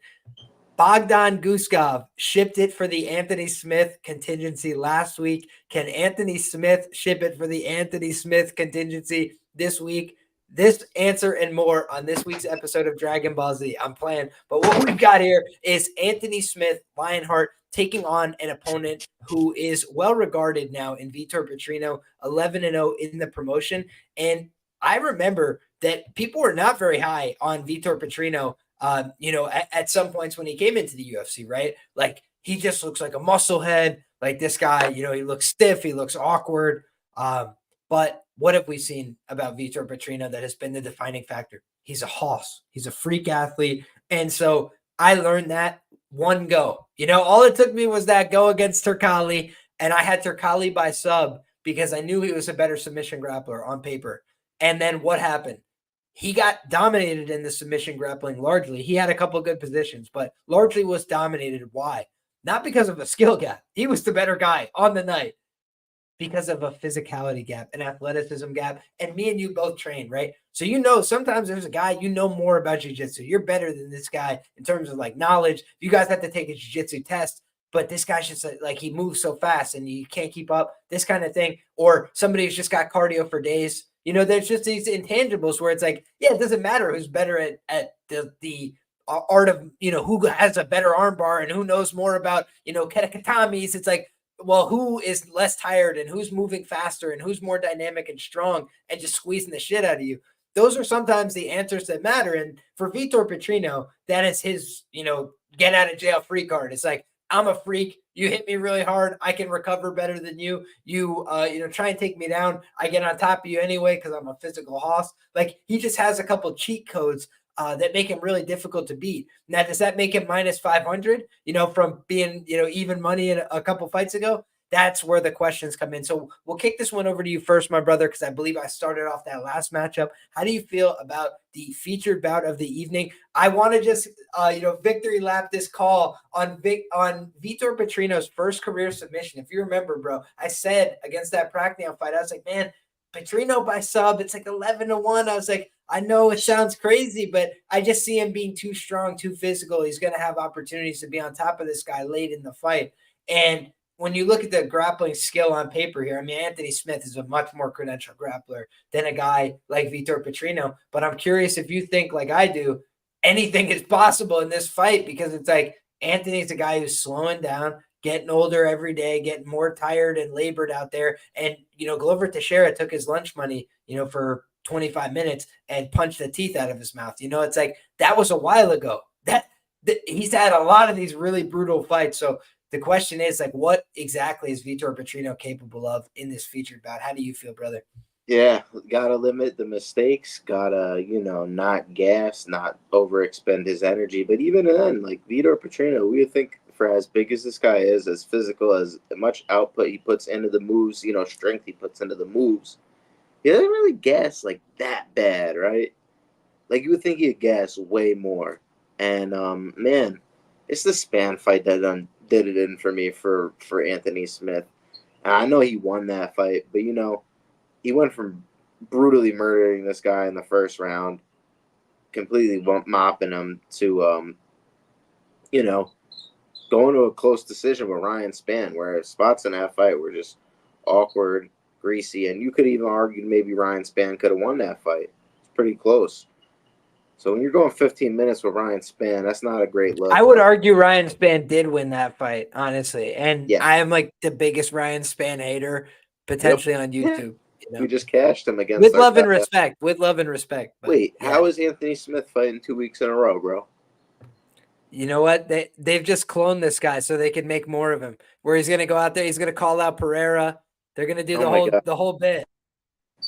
Bogdan Guskov shipped it for the Anthony Smith contingency last week. Can Anthony Smith ship it for the Anthony Smith contingency this week? this answer and more on this week's episode of Dragon Ball Z. I'm playing. But what we've got here is Anthony Smith, Lionheart, taking on an opponent who is well regarded now in Vitor Petrino, 11-0 in the promotion. And I remember that people were not very high on Vitor Petrino, at some points when he came into the UFC, right? Like, he just looks like a muscle head. Like, this guy, he looks stiff. He looks awkward. But what have we seen about Vitor Petrino that has been the defining factor? He's a hoss. He's a freak athlete. And so I learned that one go. All it took me was that go against Turkali, and I had Turkali by sub because I knew he was a better submission grappler on paper. And then what happened? He got dominated in the submission grappling largely. He had a couple of good positions, but largely was dominated. Why? Not because of a skill gap. He was the better guy on the night. Because of a physicality gap, an athleticism gap, and me and you both train, right? So sometimes there's a guy more about jiu-jitsu. You're better than this guy in terms of like knowledge. You guys have to take a jiu-jitsu test, but this guy's just like he moves so fast and you can't keep up, this kind of thing. Or somebody who's just got cardio for days. There's just these intangibles where it's like, yeah, it doesn't matter who's better at the art of, who has a better arm bar and who knows more about, katakatamis. It's like, well, who is less tired and who's moving faster and who's more dynamic and strong and just squeezing the shit out of you. Those are sometimes the answers that matter. And for Vitor Petrino, that is his, get out of jail free card. It's like, I'm a freak. You hit me really hard. I can recover better than you. You try and take me down. I get on top of you anyway because I'm a physical hoss. Like, he just has a couple cheat codes that make him really difficult to beat. Now, does that make him minus 500, from being, even money in a couple fights ago? That's where the questions come in. So we'll kick this one over to you first, my brother, because I believe I started off that last matchup. How do you feel about the featured bout of the evening? I want to just, victory lap this call on Vitor Petrino's first career submission. If you remember, bro, I said against that Prachnio fight, I was like, man, Petrino by sub, it's like 11-1. I was like, I know it sounds crazy, but I just see him being too strong, too physical. He's going to have opportunities to be on top of this guy late in the fight. And when you look at the grappling skill on paper here, I mean, Anthony Smith is a much more credentialed grappler than a guy like Vitor Petrino. But I'm curious if you think, like I do, anything is possible in this fight, because it's like Anthony's a guy who's slowing down, getting older every day, getting more tired and labored out there. And, Glover Teixeira took his lunch money, for 25 minutes and punched the teeth out of his mouth. It's like that was a while ago. That he's had a lot of these really brutal fights. So the question is, like, what exactly is Vitor Petrino capable of in this featured bout? How do you feel, brother? Yeah, gotta limit the mistakes, gotta, not gas, not overexpend his energy. But even then, like Vitor Petrino, we think for as big as this guy is, as physical, as much output he puts into the moves, strength he puts into the moves, he doesn't really gas like that bad, right? Like, you would think he'd gas way more. And man, it's the Span fight that did it in for me for Anthony Smith. And I know he won that fight, but he went from brutally murdering this guy in the first round, completely mopping him, to going to a close decision with Ryan Spann, where spots in that fight were just awkward, greasy, and you could even argue maybe Ryan Spann could have won that fight. It's pretty close. So when you're going 15 minutes with Ryan Spann, that's not a great look. I would argue Ryan Spann did win that fight, honestly. And yeah. I am like the biggest Ryan Spann hater potentially on YouTube. We just cashed him against with love and respect. With love and respect. But, wait, how is Anthony Smith fighting 2 weeks in a row, bro? You know what? They've just cloned this guy so they can make more of him. Where he's gonna go out there, he's gonna call out Pereira. They're gonna do the whole bit.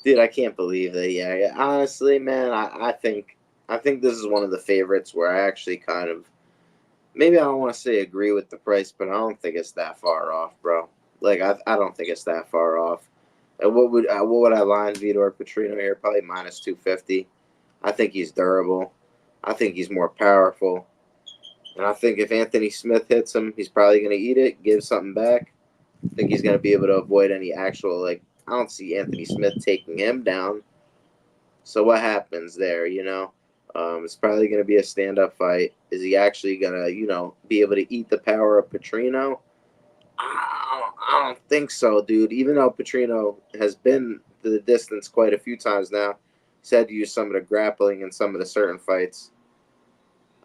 Dude, I can't believe that. Yeah, honestly, man, I think this is one of the favorites where I actually kind of, maybe I don't want to say agree with the price, but I don't think it's that far off, bro. Like, I don't think it's that far off. And what would I line Vitor Petrino here? Probably minus 250. I think he's durable. I think he's more powerful. And I think if Anthony Smith hits him, he's probably going to eat it, give something back. I think he's going to be able to avoid any actual, like, I don't see Anthony Smith taking him down. So what happens there, It's probably going to be a stand-up fight. Is he actually going to, be able to eat the power of Petrino? I don't think so, dude. Even though Petrino has been to the distance quite a few times now, said use some of the grappling in some of the certain fights.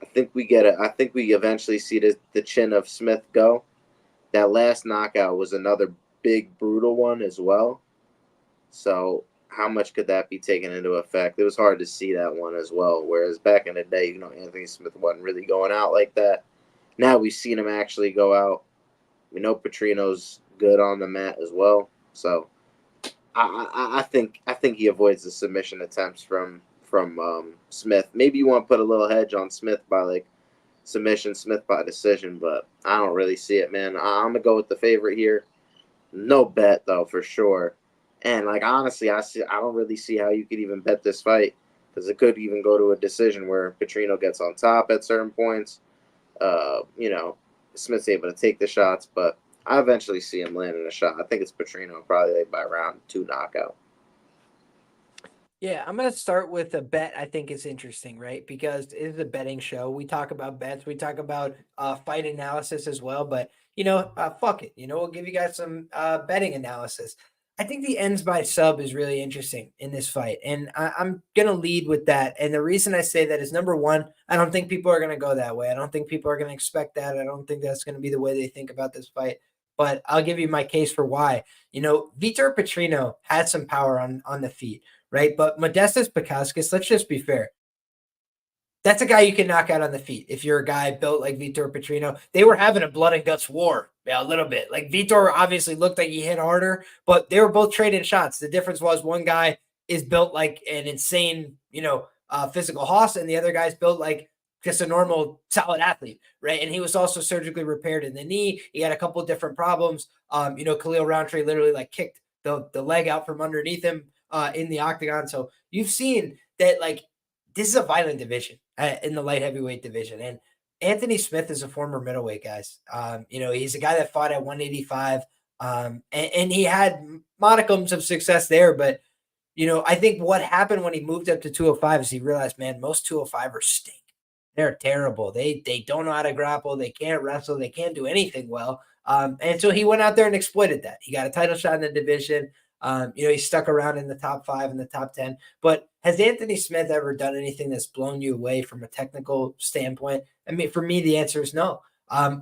I think we get it. I think we eventually see the chin of Smith go. That last knockout was another big, brutal one as well. So how much could that be taken into effect? It was hard to see that one as well. Whereas back in the day, Anthony Smith wasn't really going out like that. Now we've seen him actually go out. We know Petrino's good on the mat as well. So I think he avoids the submission attempts from Smith. Maybe you want to put a little hedge on Smith by like submission, Smith by decision, but I don't really see it, man. I'm gonna go with the favorite here. No bet though, for sure. And like honestly, I don't really see how you could even bet this fight because it could even go to a decision where Petrino gets on top at certain points. Smith's able to take the shots, but I eventually see him landing a shot. I think it's Petrino probably like by round 2 knockout. Yeah, I'm going to start with a bet I think is interesting, right? Because it is a betting show. We talk about bets. We talk about fight analysis as well. But, fuck it. We'll give you guys some betting analysis. I think the ends by sub is really interesting in this fight. And I'm going to lead with that. And the reason I say that is, number one, I don't think people are going to go that way. I don't think people are going to expect that. I don't think that's going to be the way they think about this fight. But I'll give you my case for why. Vitor Petrino had some power on the feet, right? But Modestas Bukauskas, let's just be fair. That's a guy you can knock out on the feet. If you're a guy built like Vitor Petrino, they were having a blood and guts war a little bit. Like Vitor obviously looked like he hit harder, but they were both trading shots. The difference was one guy is built like an insane, physical hoss, and the other guy's built like just a normal solid athlete, right? And he was also surgically repaired in the knee. He had a couple of different problems. Khalil Roundtree literally like kicked the leg out from underneath him in the octagon. So you've seen that like this is a violent division in the light heavyweight division. And Anthony Smith is a former middleweight, guys. He's a guy that fought at 185 and he had modicums of success there. But, I think what happened when he moved up to 205 is he realized, man, most 205ers stink. They're terrible. They don't know how to grapple. They can't wrestle. They can't do anything well. And so he went out there and exploited that. He got a title shot in the division. He stuck around in the top 5 and the top 10. But has Anthony Smith ever done anything that's blown you away from a technical standpoint? I mean, for me, the answer is no.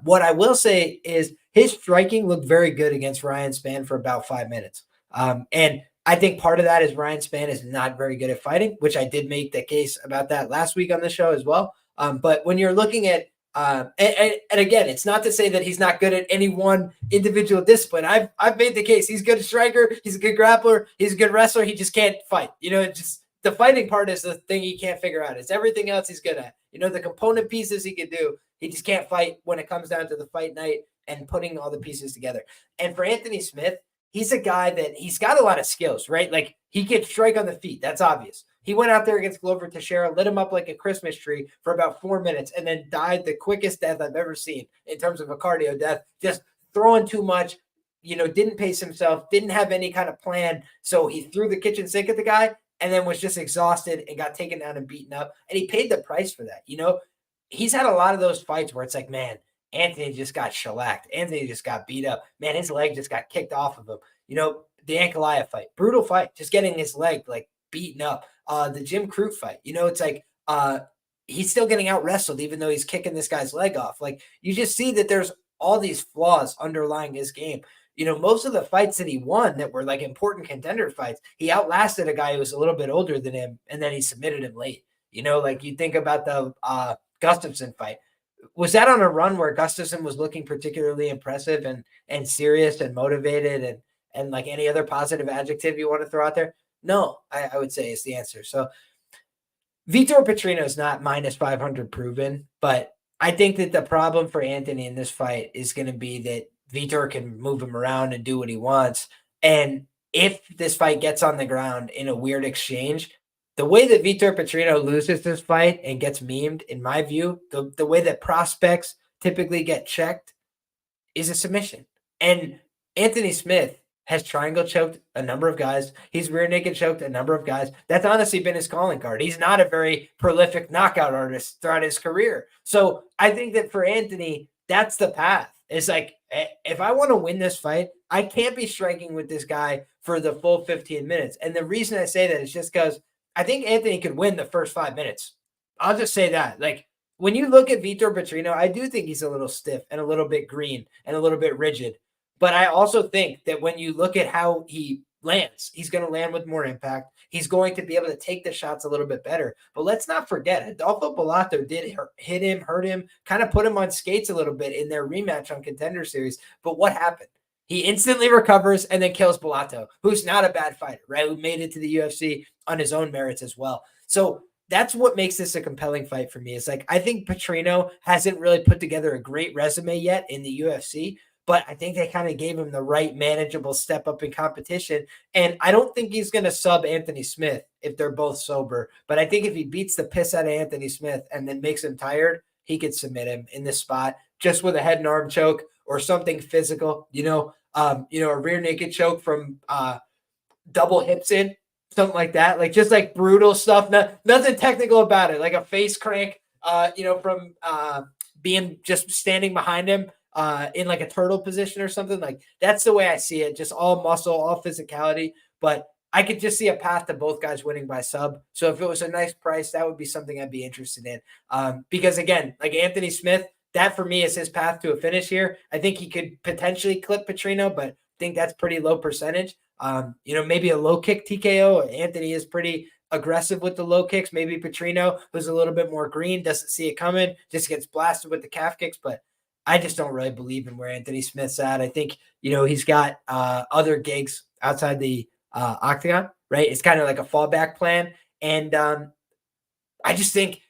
What I will say is his striking looked very good against Ryan Spann for about 5 minutes. And I think part of that is Ryan Spann is not very good at fighting, which I did make the case about that last week on the show as well. But when you're looking at and again, it's not to say that he's not good at any one individual discipline. I've made the case. He's a good striker. He's a good grappler. He's a good wrestler. He just can't fight. Just the fighting part is the thing he can't figure out. It's everything else he's good at. The component pieces he can do. He just can't fight when it comes down to the fight night and putting all the pieces together. And for Anthony Smith, he's a guy that he's got a lot of skills, right? Like he can strike on the feet. That's obvious. He went out there against Glover Teixeira, lit him up like a Christmas tree for about 4 minutes, and then died the quickest death I've ever seen in terms of a cardio death, just throwing too much, didn't pace himself, didn't have any kind of plan. So he threw the kitchen sink at the guy and then was just exhausted and got taken down and beaten up. And he paid the price for that. He's had a lot of those fights where it's like, man, Anthony just got shellacked. Anthony just got beat up. Man, his leg just got kicked off of him. The Ankalaev fight, brutal fight, just getting his leg like beaten up. The Jim Crute fight, it's like he's still getting out wrestled even though he's kicking this guy's leg off. Like you just see that there's all these flaws underlying his game. Most of the fights that he won that were like important contender fights, he outlasted a guy who was a little bit older than him, and then he submitted him late. Like you think about the Gustafsson fight. Was that on a run where Gustafsson was looking particularly impressive and serious and motivated and like any other positive adjective you want to throw out there? No, I would say is the answer. So Vitor Petrino is not minus 500 proven, but I think that the problem for Anthony in this fight is going to be that Vitor can move him around and do what he wants. And if this fight gets on the ground in a weird exchange, the way that Vitor Petrino loses this fight and gets memed, in my view, the way that prospects typically get checked is a submission. And Anthony Smith has triangle choked a number of guys. He's rear naked choked a number of guys. That's honestly been his calling card. He's not a very prolific knockout artist throughout his career. So I think that for Anthony, that's the path. It's like, if I want to win this fight, I can't be striking with this guy for the full 15 minutes. And the reason I say that is just because I think Anthony could win the first 5 minutes. I'll just say that. Like, when you look at Vitor Petrino, I do think he's a little stiff and a little bit green and a little bit rigid. But I also think that when you look at how he lands, he's going to land with more impact. He's going to be able to take the shots a little bit better. But let's not forget, Adolfo Bellato did hit him, hurt him, kind of put him on skates a little bit in their rematch on Contender Series. But what happened? He instantly recovers and then kills Bellato, who's not a bad fighter, right? Who made it to the UFC on his own merits as well. So that's what makes this a compelling fight for me. It's like, I think Petrino hasn't really put together a great resume yet in the UFC, but I think they kind of gave him the right manageable step up in competition. And I don't think he's going to sub Anthony Smith if they're both sober. But I think if he beats the piss out of Anthony Smith and then makes him tired, he could submit him in this spot just with a head and arm choke or something physical, a rear naked choke from double hips in, something like that. Like just like brutal stuff. Nothing technical about it. Like a face crank, from being just standing behind him in like a turtle position or something. Like that's the way I see it. Just all muscle, all physicality. But I could just see a path to both guys winning by sub. So if it was a nice price, that would be something I'd be interested in. Because again, like Anthony Smith, that for me is his path to a finish here. I think he could potentially clip Petrino, but I think that's pretty low percentage. Maybe a low kick TKO. Anthony is pretty aggressive with the low kicks. Maybe Petrino, who's a little bit more green, doesn't see it coming, just gets blasted with the calf kicks. But I just don't really believe in where Anthony Smith's at. I think, he's got other gigs outside the octagon, right? It's kind of like a fallback plan. And I just think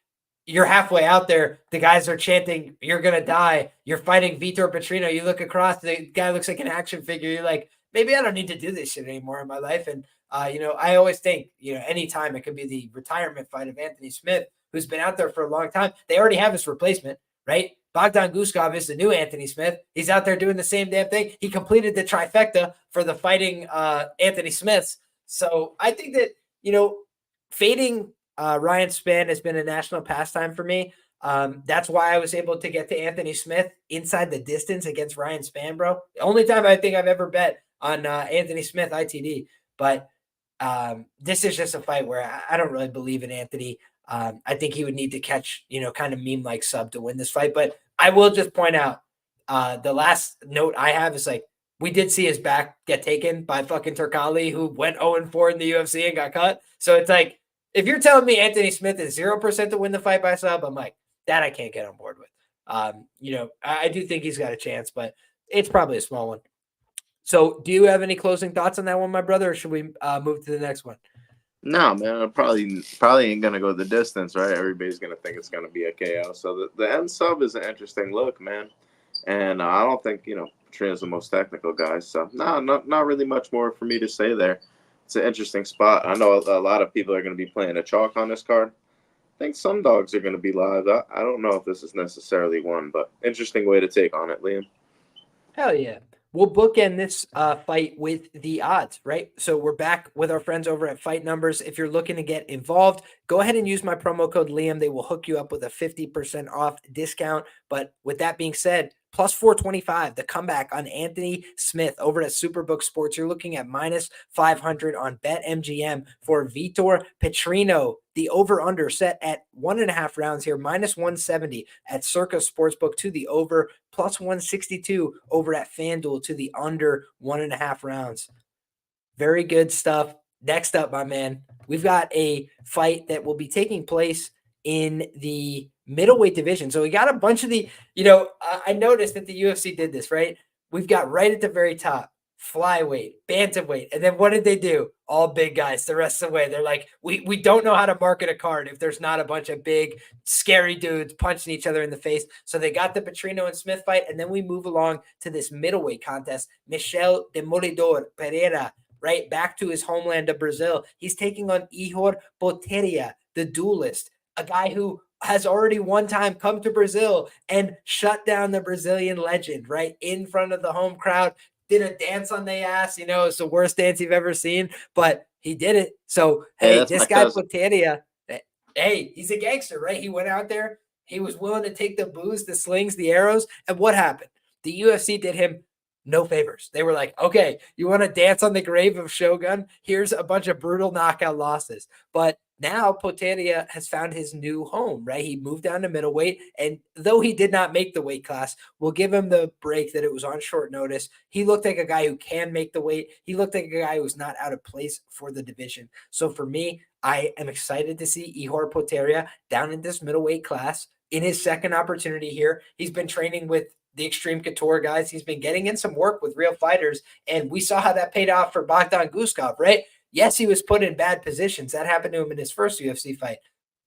you're halfway out there. The guys are chanting, "You're going to die." You're fighting Vitor Petrino. You look across, the guy looks like an action figure. You're like, maybe I don't need to do this shit anymore in my life. And, I always think, anytime it could be the retirement fight of Anthony Smith, who's been out there for a long time. They already have his replacement, right? Bogdan Guskov is the new Anthony Smith. He's out there doing the same damn thing. He completed the trifecta for the fighting Anthony Smiths. So I think that, fading Ryan Spann has been a national pastime for me. That's why I was able to get to Anthony Smith inside the distance against Ryan Spann, bro. The only time I think I've ever bet on Anthony Smith ITD. But this is just a fight where I don't really believe in Anthony. I think he would need to catch, kind of meme-like sub to win this fight. But I will just point out the last note I have is like, we did see his back get taken by fucking Turkali, who went 0-4 in the UFC and got cut. So it's like, if you're telling me Anthony Smith is 0% to win the fight by sub, I'm like, that I can't get on board with. I do think he's got a chance, but it's probably a small one. So do you have any closing thoughts on that one, my brother, or should we move to the next one? No, man, I probably ain't gonna go the distance, right? Everybody's gonna think it's gonna be a KO. So the end sub is an interesting look, man. And I don't think Petrino's the most technical guy. So no, not really much more for me to say there. It's an interesting spot. I know a lot of people are gonna be playing a chalk on this card. I think some dogs are gonna be live. I don't know if this is necessarily one, but interesting way to take on it, Liam. Hell yeah. We'll bookend this fight with the odds, right? So we're back with our friends over at Fight Numbers. If you're looking to get involved, go ahead and use my promo code Liam. They will hook you up with a 50% off discount. But with that being said, plus 425, the comeback on Anthony Smith over at Superbook Sports. You're looking at minus 500 on BetMGM for Vitor Petrino. The over-under set at 1.5 rounds here, minus 170 at Circa Sportsbook to the over, plus 162 over at FanDuel to the under 1.5 rounds. Very good stuff. Next up, my man, we've got a fight that will be taking place in the middleweight division. So we got a bunch of the, I noticed that the UFC did this, right? We've got right at the very top, flyweight, bantamweight. And then what did they do? All big guys the rest of the way. They're like, we don't know how to market a card if there's not a bunch of big, scary dudes punching each other in the face. So they got the Petrino and Smith fight. And then we move along to this middleweight contest. Michel Demolidor Pereira, right back to his homeland of Brazil. He's taking on Ihor Potieria, the duelist, a guy who has already one time come to Brazil and shut down the Brazilian legend, right, in front of the home crowd, did a dance on their ass. It's the worst dance you've ever seen, but he did it. So, hey, this guy Potieria, hey, he's a gangster, right? He went out there. He was willing to take the booze, the slings, the arrows. And what happened? The UFC did him no favors. They were like, okay, you want to dance on the grave of Shogun? Here's a bunch of brutal knockout losses. But now Potieria has found his new home, right? He moved down to middleweight. And though he did not make the weight class, we'll give him the break that it was on short notice. He looked like a guy who can make the weight. He looked like a guy who's not out of place for the division. So for me, I am excited to see Ihor Potieria down in this middleweight class in his second opportunity here. He's been training with the Extreme Couture guys. He's been getting in some work with real fighters, and we saw how that paid off for Bogdan Guskov, right? Yes, he was put in bad positions. That happened to him in his first UFC fight,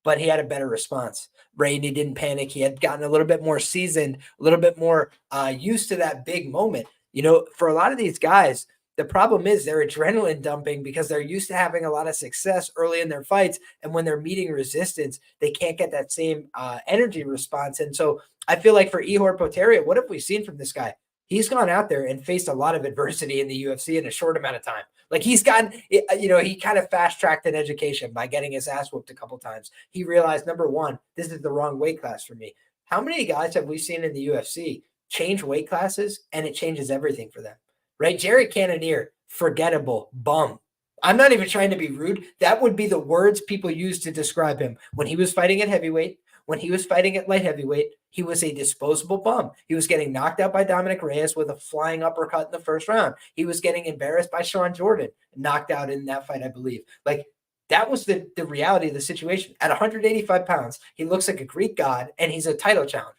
but he had a better response, right? And he didn't panic. He had gotten a little bit more seasoned, a little bit more used to that big moment. You know, for a lot of these guys, the problem is they're adrenaline dumping because they're used to having a lot of success early in their fights. And when they're meeting resistance, they can't get that same energy response. And so I feel like for Ihor Potieria, what have we seen from this guy? He's gone out there and faced a lot of adversity in the UFC in a short amount of time. Like he's gotten, you know, he kind of fast-tracked an education by getting his ass whooped a couple times. He realized, number one, this is the wrong weight class for me. How many guys have we seen in the UFC change weight classes and it changes everything for them? Right? Jerry Cannonier, forgettable, bum. I'm not even trying to be rude. That would be the words people use to describe him. When he was fighting at heavyweight, when he was fighting at light heavyweight, he was a disposable bum. He was getting knocked out by Dominic Reyes with a flying uppercut in the first round. He was getting embarrassed by Sean Jordan, knocked out in that fight, I believe. Like, that was the reality of the situation. At 185 pounds, he looks like a Greek god, and he's a title challenger.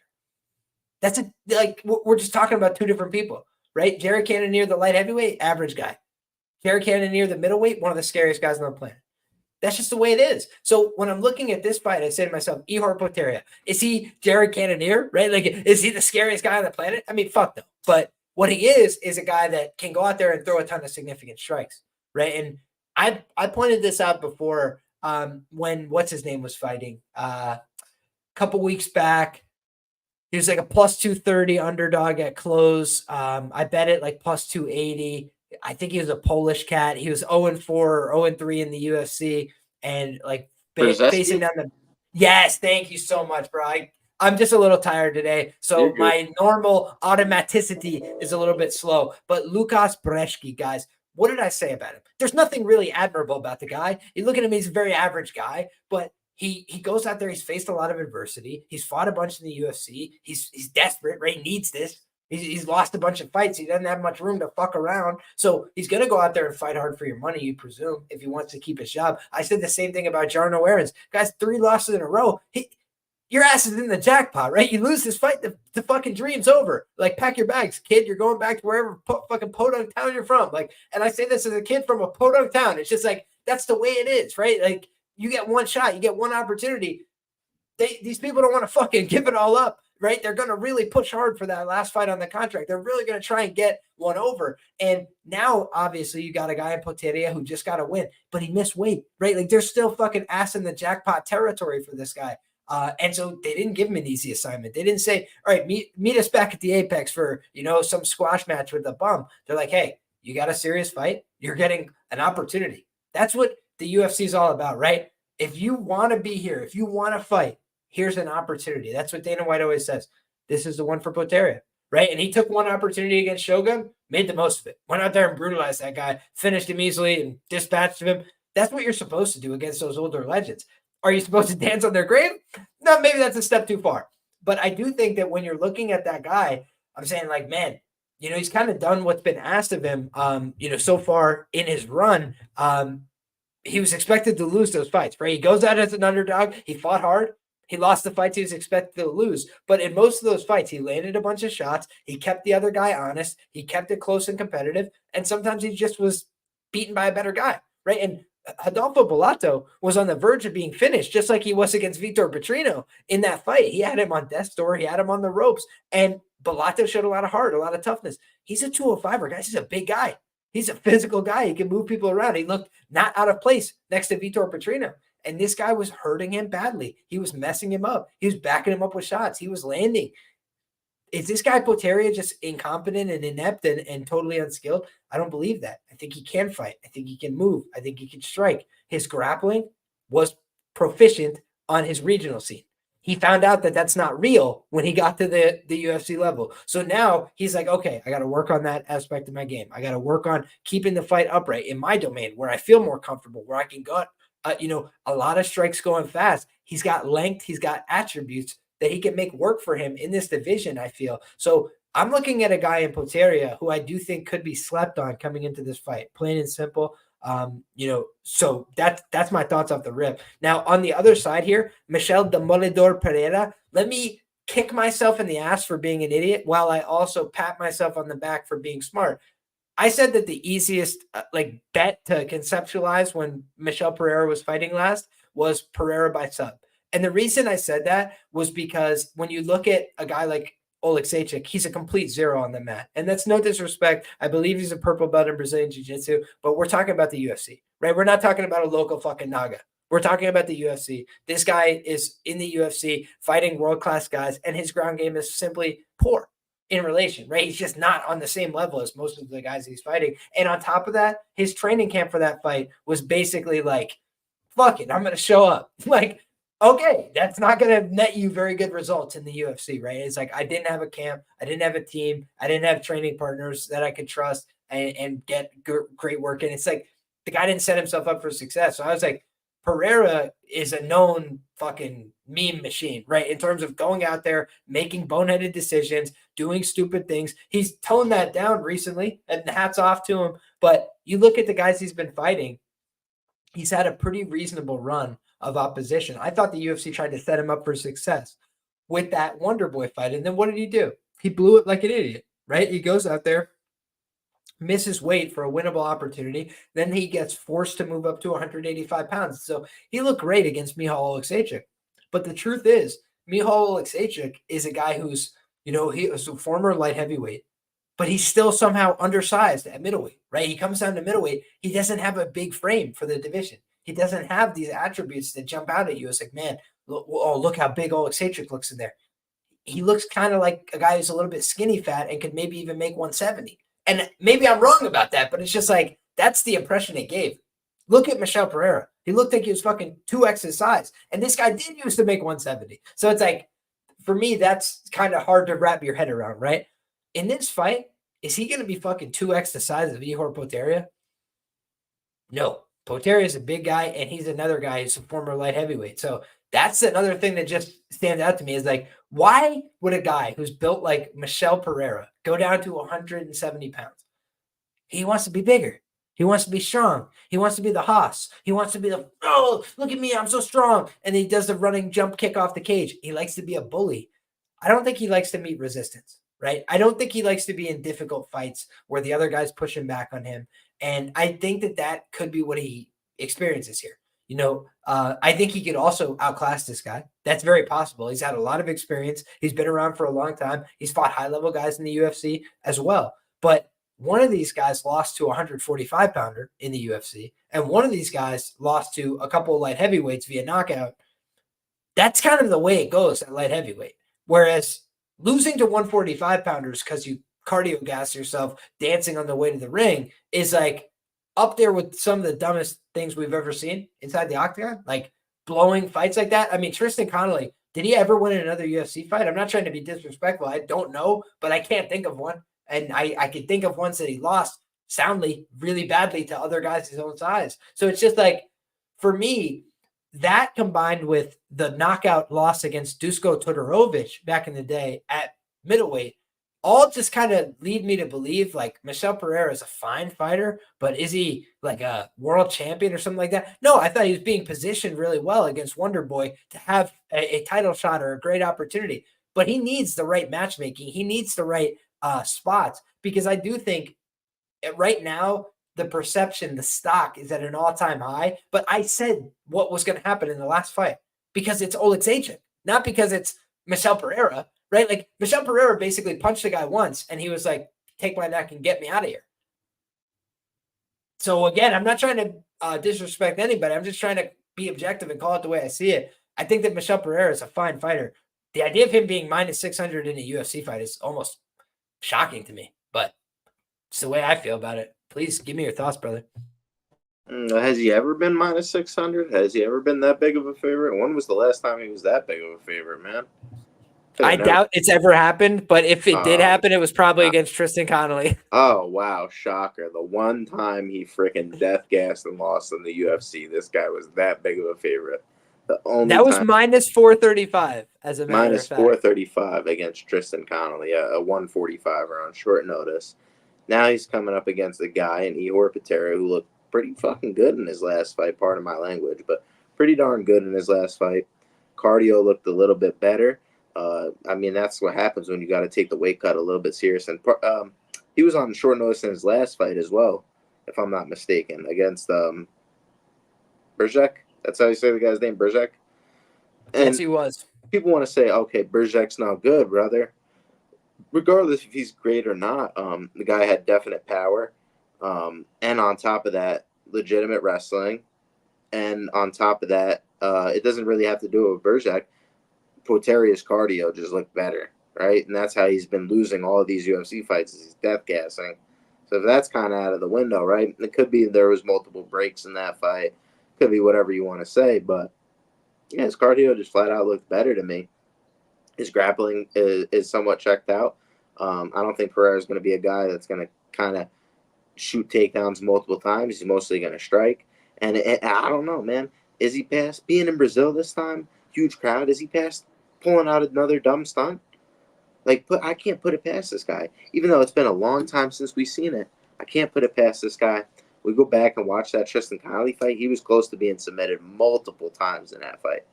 That's it. Like, we're just talking about two different people. Right? Jerry Cannonier, the light heavyweight, average guy. Jerry Cannonier, the middleweight, one of the scariest guys on the planet. That's just the way it is. So when I'm looking at this fight, I say to myself, Ihor Potieria, is he Jerry Cannonier, right? Like, is he the scariest guy on the planet? I mean, fuck no. But what he is a guy that can go out there and throw a ton of significant strikes, right? And I pointed this out before when what's his name was fighting a couple weeks back. He was like a plus 230 underdog at close. I bet it like plus 280. I think he was a Polish cat. He was 0-4 or 0-3 in the UFC and like facing down the. Yes, thank you so much, bro. I'm just a little tired today. So my normal automaticity is a little bit slow. But Lukas Brzeski, guys, what did I say about him? There's nothing really admirable about the guy. You look at him, he's a very average guy, but he goes out there. He's faced a lot of adversity. He's fought a bunch in the UFC. He's desperate, right? He needs this. He's lost a bunch of fights. He doesn't have much room to fuck around. So he's going to go out there and fight hard for your money, you presume, if he wants to keep his job. I said the same thing about Jarno Aarons. Guys, 3 losses in a row. Your ass is in the jackpot, right? You lose this fight, the fucking dream's over. Like, pack your bags, kid. You're going back to wherever fucking podunk town you're from. Like, and I say this as a kid from a podunk town. It's just like, that's the way it is, right? Like, you get one shot, you get one opportunity. These people don't want to fucking give it all up, right? They're going to really push hard for that last fight on the contract. They're really going to try and get one over. And now, obviously, you got a guy in Potieria who just got a win, but he missed weight, right? Like, there's still fucking ass in the jackpot territory for this guy. And so they didn't give him an easy assignment. They didn't say, all right, meet us back at the Apex for, some squash match with a bum. They're like, hey, you got a serious fight. You're getting an opportunity. That's what the UFC is all about, right? If you want to be here, if you want to fight, here's an opportunity. That's what Dana White always says. This is the one for Potieria, right? And he took one opportunity against Shogun, made the most of it. Went out there and brutalized that guy, finished him easily and dispatched him. That's what you're supposed to do against those older legends. Are you supposed to dance on their grave? No, maybe that's a step too far. But I do think that when you're looking at that guy, I'm saying like, man, he's kind of done what's been asked of him, so far in his run. He was expected to lose those fights, right? He goes out as an underdog. He fought hard. He lost the fights he was expected to lose. But in most of those fights, he landed a bunch of shots. He kept the other guy honest. He kept it close and competitive. And sometimes he just was beaten by a better guy, right? And Adolfo Bellato was on the verge of being finished, just like he was against Vitor Petrino in that fight. He had him on death's door. He had him on the ropes. And Bellato showed a lot of heart, a lot of toughness. He's a 205er, guys. He's a big guy. He's a physical guy. He can move people around. He looked not out of place next to Vitor Petrino. And this guy was hurting him badly. He was messing him up. He was backing him up with shots. He was landing. Is this guy Potieria just incompetent and inept and totally unskilled? I don't believe that. I think he can fight. I think he can move. I think he can strike. His grappling was proficient on his regional scene. he found out that that's not real when he got to the UFC level. So now he's like, okay, I got to work on that aspect of my game. I got to work on keeping the fight upright in my domain where I feel more comfortable, where I can go, a lot of strikes going fast. He's got length. He's got attributes that he can make work for him in this division, I feel. So I'm looking at a guy in Potieria who I do think could be slept on coming into this fight, plain and simple. So that's my thoughts off the rip. Now, on the other side here, Michel Demoledor Pereira, let me kick myself in the ass for being an idiot while I also pat myself on the back for being smart. I said that the easiest bet to conceptualize when Michel Pereira was fighting last was Pereira by sub. And the reason I said that was because when you look at a guy like Alexandre, he's a complete zero on the mat. And that's no disrespect. I believe he's a purple belt in Brazilian Jiu-Jitsu, but we're talking about the UFC, right? We're not talking about a local fucking Naga. We're talking about the UFC. This guy is in the UFC fighting world-class guys, and his ground game is simply poor in relation, right? He's just not on the same level as most of the guys he's fighting. And on top of that, his training camp for that fight was basically like, fuck it, I'm going to show up. Okay, that's not going to net you very good results in the UFC, right? It's like, I didn't have a camp. I didn't have a team. I didn't have training partners that I could trust and get great work in. It's like the guy didn't set himself up for success. So I was like, Pereira is a known fucking meme machine, right? In terms of going out there, making boneheaded decisions, doing stupid things. He's toned that down recently, and hats off to him. But you look at the guys he's been fighting, he's had a pretty reasonable run of opposition. I thought the UFC tried to set him up for success with that Wonder Boy fight. And then what did he do? He blew it like an idiot, right? He goes out there, misses weight for a winnable opportunity. Then he gets forced to move up to 185 pounds. So he looked great against Michal Alexandre. But the truth is, Michal Alexandre is a guy who's, he is a former light heavyweight, but he's still somehow undersized at middleweight, right? He comes down to middleweight. He doesn't have a big frame for the division. He doesn't have these attributes that jump out at you. It's like, man, look how big Alexandre looks in there. He looks kind of like a guy who's a little bit skinny fat and could maybe even make 170. And maybe I'm wrong about that, but it's just like, that's the impression it gave. Look at Michel Pereira. He looked like he was fucking 2x his size. And this guy did used to make 170. So it's like, for me, that's kind of hard to wrap your head around, right? In this fight, is he going to be fucking 2x the size of Ihor Potieria? No. Potieria is a big guy, and he's another guy who's a former light heavyweight. So that's another thing that just stands out to me is like, why would a guy who's built like Michel Pereira go down to 170 pounds? He wants to be bigger. He wants to be strong. He wants to be the Haas. He wants to be the, oh, look at me, I'm so strong. And he does the running jump kick off the cage. He likes to be a bully. I don't think he likes to meet resistance, right? I don't think he likes to be in difficult fights where the other guy's pushing back on him. And I think that could be what he experiences here. I think he could also outclass this guy. That's very possible. He's had a lot of experience. He's been around for a long time. He's fought high-level guys in the UFC as well. But one of these guys lost to a 145-pounder in the UFC, and one of these guys lost to a couple of light heavyweights via knockout. That's kind of the way it goes at light heavyweight. Whereas losing to 145-pounders because you cardio gas yourself dancing on the way to the ring is like up there with some of the dumbest things we've ever seen inside the octagon, like blowing fights like that. I mean, Tristan Connolly, did he ever win another UFC fight? I'm not trying to be disrespectful. I don't know, but I can't think of one. And I could think of ones that he lost soundly really badly to other guys his own size. So it's just like, for me, that combined with the knockout loss against Dusko Todorovic back in the day at middleweight, all just kind of lead me to believe like Michel Pereira is a fine fighter, but is he like a world champion or something like that? No, I thought he was being positioned really well against Wonder Boy to have a title shot or a great opportunity, but he needs the right matchmaking. He needs the right spots, because I do think right now, the perception, the stock is at an all-time high, but I said what was going to happen in the last fight because it's Alexandre, not because it's Michel Pereira. Right? Like Michel Pereira basically punched the guy once and he was like, take my neck and get me out of here. So again, I'm not trying to disrespect anybody. I'm just trying to be objective and call it the way I see it. I think that Michel Pereira is a fine fighter. The idea of him being minus 600 in a UFC fight is almost shocking to me, but it's the way I feel about it. Please give me your thoughts, brother. Has he ever been minus 600? Has he ever been that big of a favorite? When was the last time he was that big of a favorite, man? I doubt it's ever happened, but if it did happen, it was probably against Tristan Connolly. Oh, wow. Shocker. The one time he freaking death gassed and lost in the UFC, this guy was that big of a favorite. The only That was time minus 435, as a matter minus of fact. 435 against Tristan Connolly, a 145 on short notice. Now he's coming up against a guy in Ihor Pereira who looked pretty fucking good in his last fight, pardon my language, but pretty darn good in his last fight. Cardio looked a little bit better. I mean, that's what happens when you got to take the weight cut a little bit serious. And he was on short notice in his last fight as well, if I'm not mistaken, against Bercek. That's how you say the guy's name, Bercek. And yes, he was. People want to say, okay, Bercek's not good, brother. Regardless if he's great or not, the guy had definite power. And on top of that, legitimate wrestling. And on top of that, it doesn't really have to do with Bercek. Poteria's cardio just looked better, right? And that's how he's been losing all of these UFC fights, is he's death gassing. So if that's kind of out of the window, right? It could be there was multiple breaks in that fight. Could be whatever you want to say, but yeah, his cardio just flat out looked better to me. His grappling is somewhat checked out. I don't think Pereira is going to be a guy that's going to kind of shoot takedowns multiple times. He's mostly going to strike. And I don't know, man. Is he past being in Brazil this time? Huge crowd. Is he past pulling out another dumb stunt? Like, I can't put it past this guy. Even though it's been a long time since we've seen it, I can't put it past this guy. We go back and watch that Tristan Connolly fight. He was close to being submitted multiple times in that fight.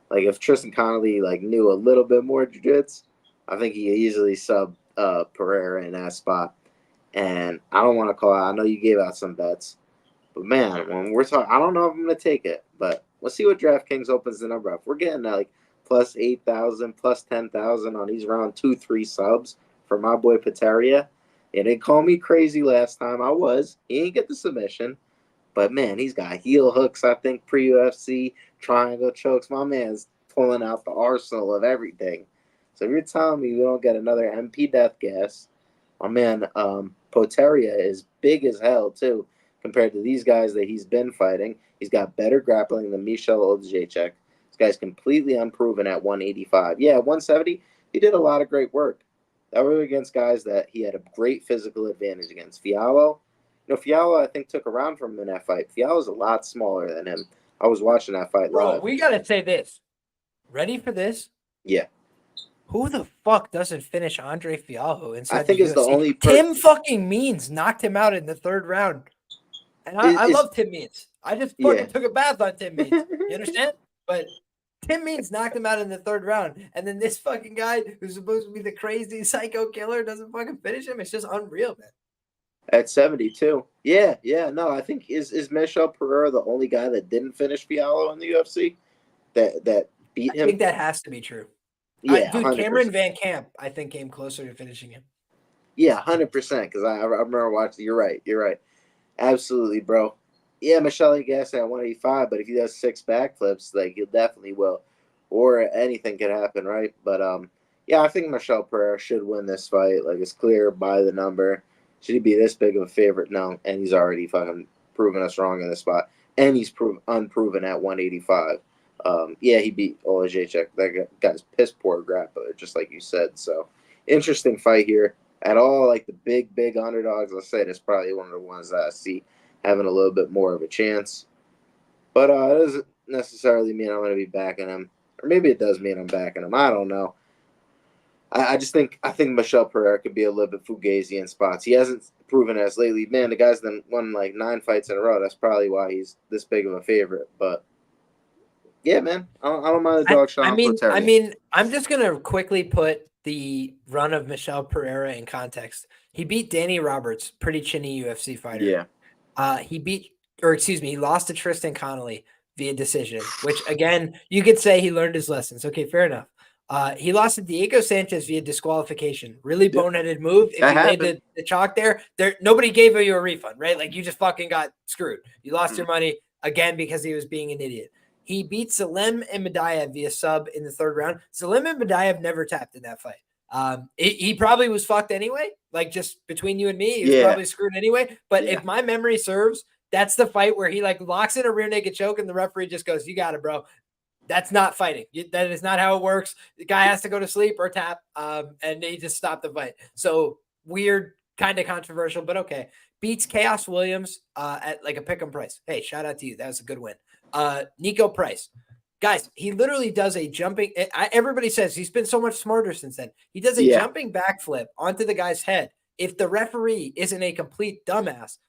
Like, if Tristan Connolly knew a little bit more jiu-jitsu, I think he easily subbed Pereira in that spot. And I don't want to call out. I know you gave out some bets. But, man, when we're talking, I don't know if I'm going to take it. But let's see what DraftKings opens the number up. We're getting plus 8,000, plus 10,000 on these round 2-3 subs for my boy Potieria. They didn't call me crazy last time. I was. He didn't get the submission. But, man, he's got heel hooks, I think, pre-UFC, triangle chokes. My man's pulling out the arsenal of everything. So if you're telling me we don't get another MP death gas, my man Potieria is big as hell, too, compared to these guys that he's been fighting. He's got better grappling than Michel This guy's completely unproven at 185. Yeah, 170, he did a lot of great work. That was against guys that he had a great physical advantage against. Fialho, Fialho, I think, took a round from him in that fight. Fialho's a lot smaller than him. I was watching that fight live. Bro, we got to say this. Ready for this? Yeah. Who the fuck doesn't finish Andre Fialho inside I think the it's UFC? the only Tim fucking Means knocked him out in the third round. And I love Tim Means. I just fucking took a bath on Tim Means. You understand? But Tim Means knocked him out in the third round. And then this fucking guy who's supposed to be the crazy psycho killer doesn't fucking finish him. It's just unreal, man. At 72. Yeah. No, I think is Michel Pereira the only guy that didn't finish Fialho in the UFC? That beat him? I think that has to be true. Yeah, dude, 100%. Cameron Van Camp, I think, came closer to finishing him. Yeah, 100%. Because I remember watching. You're right. Absolutely, bro. Yeah, Michel, I guess at 185, but if he does 6 backflips, he definitely will. Or anything could happen, right? But yeah, I think Michel Pereira should win this fight. It's clear by the number. Should he be this big of a favorite? No, and he's already fucking proven us wrong in this spot. And he's unproven at 185. Yeah, he beat Olajaychuk. That guy's piss poor grappler, just like you said. So, interesting fight here. At all, the big underdogs, I said, it's probably one of the ones that I see having a little bit more of a chance. But it doesn't necessarily mean I'm going to be backing him. Or maybe it does mean I'm backing him. I don't know. I think Michel Pereira could be a little bit fugazi in spots. He hasn't proven as lately. Man, the guy's won 9 fights in a row. That's probably why he's this big of a favorite. But yeah, man, I don't mind the dog shot. I mean, I'm just gonna quickly put the run of Michel Pereira in context. He beat Danny Roberts, pretty chinny UFC fighter. Yeah. He lost to Tristan Connolly via decision, which again, you could say he learned his lessons. Okay, fair enough. He lost to Diego Sanchez via disqualification. Really boneheaded move. If you made the chalk there, nobody gave you a refund, right? You just fucking got screwed. You lost your money again because he was being an idiot. He beat Salim Imadaev via sub in the third round. Salim Imadaev never tapped in that fight. He probably was fucked anyway. Just between you and me, he was probably screwed anyway. But if my memory serves, That's the fight where he like locks in a rear naked choke and the referee just goes, "You got it, bro." That's not fighting. That is not how it works. The guy has to go to sleep or tap, and they just stop the fight. So weird, kind of controversial, but okay. Beats Chaos Williams at like a pick'em price. Hey, shout out to you. That was a good win. Nico Price. Guys, he literally does a jumping. Everybody says he's been so much smarter since then. He does a jumping backflip onto the guy's head. If the referee isn't a complete dumbass,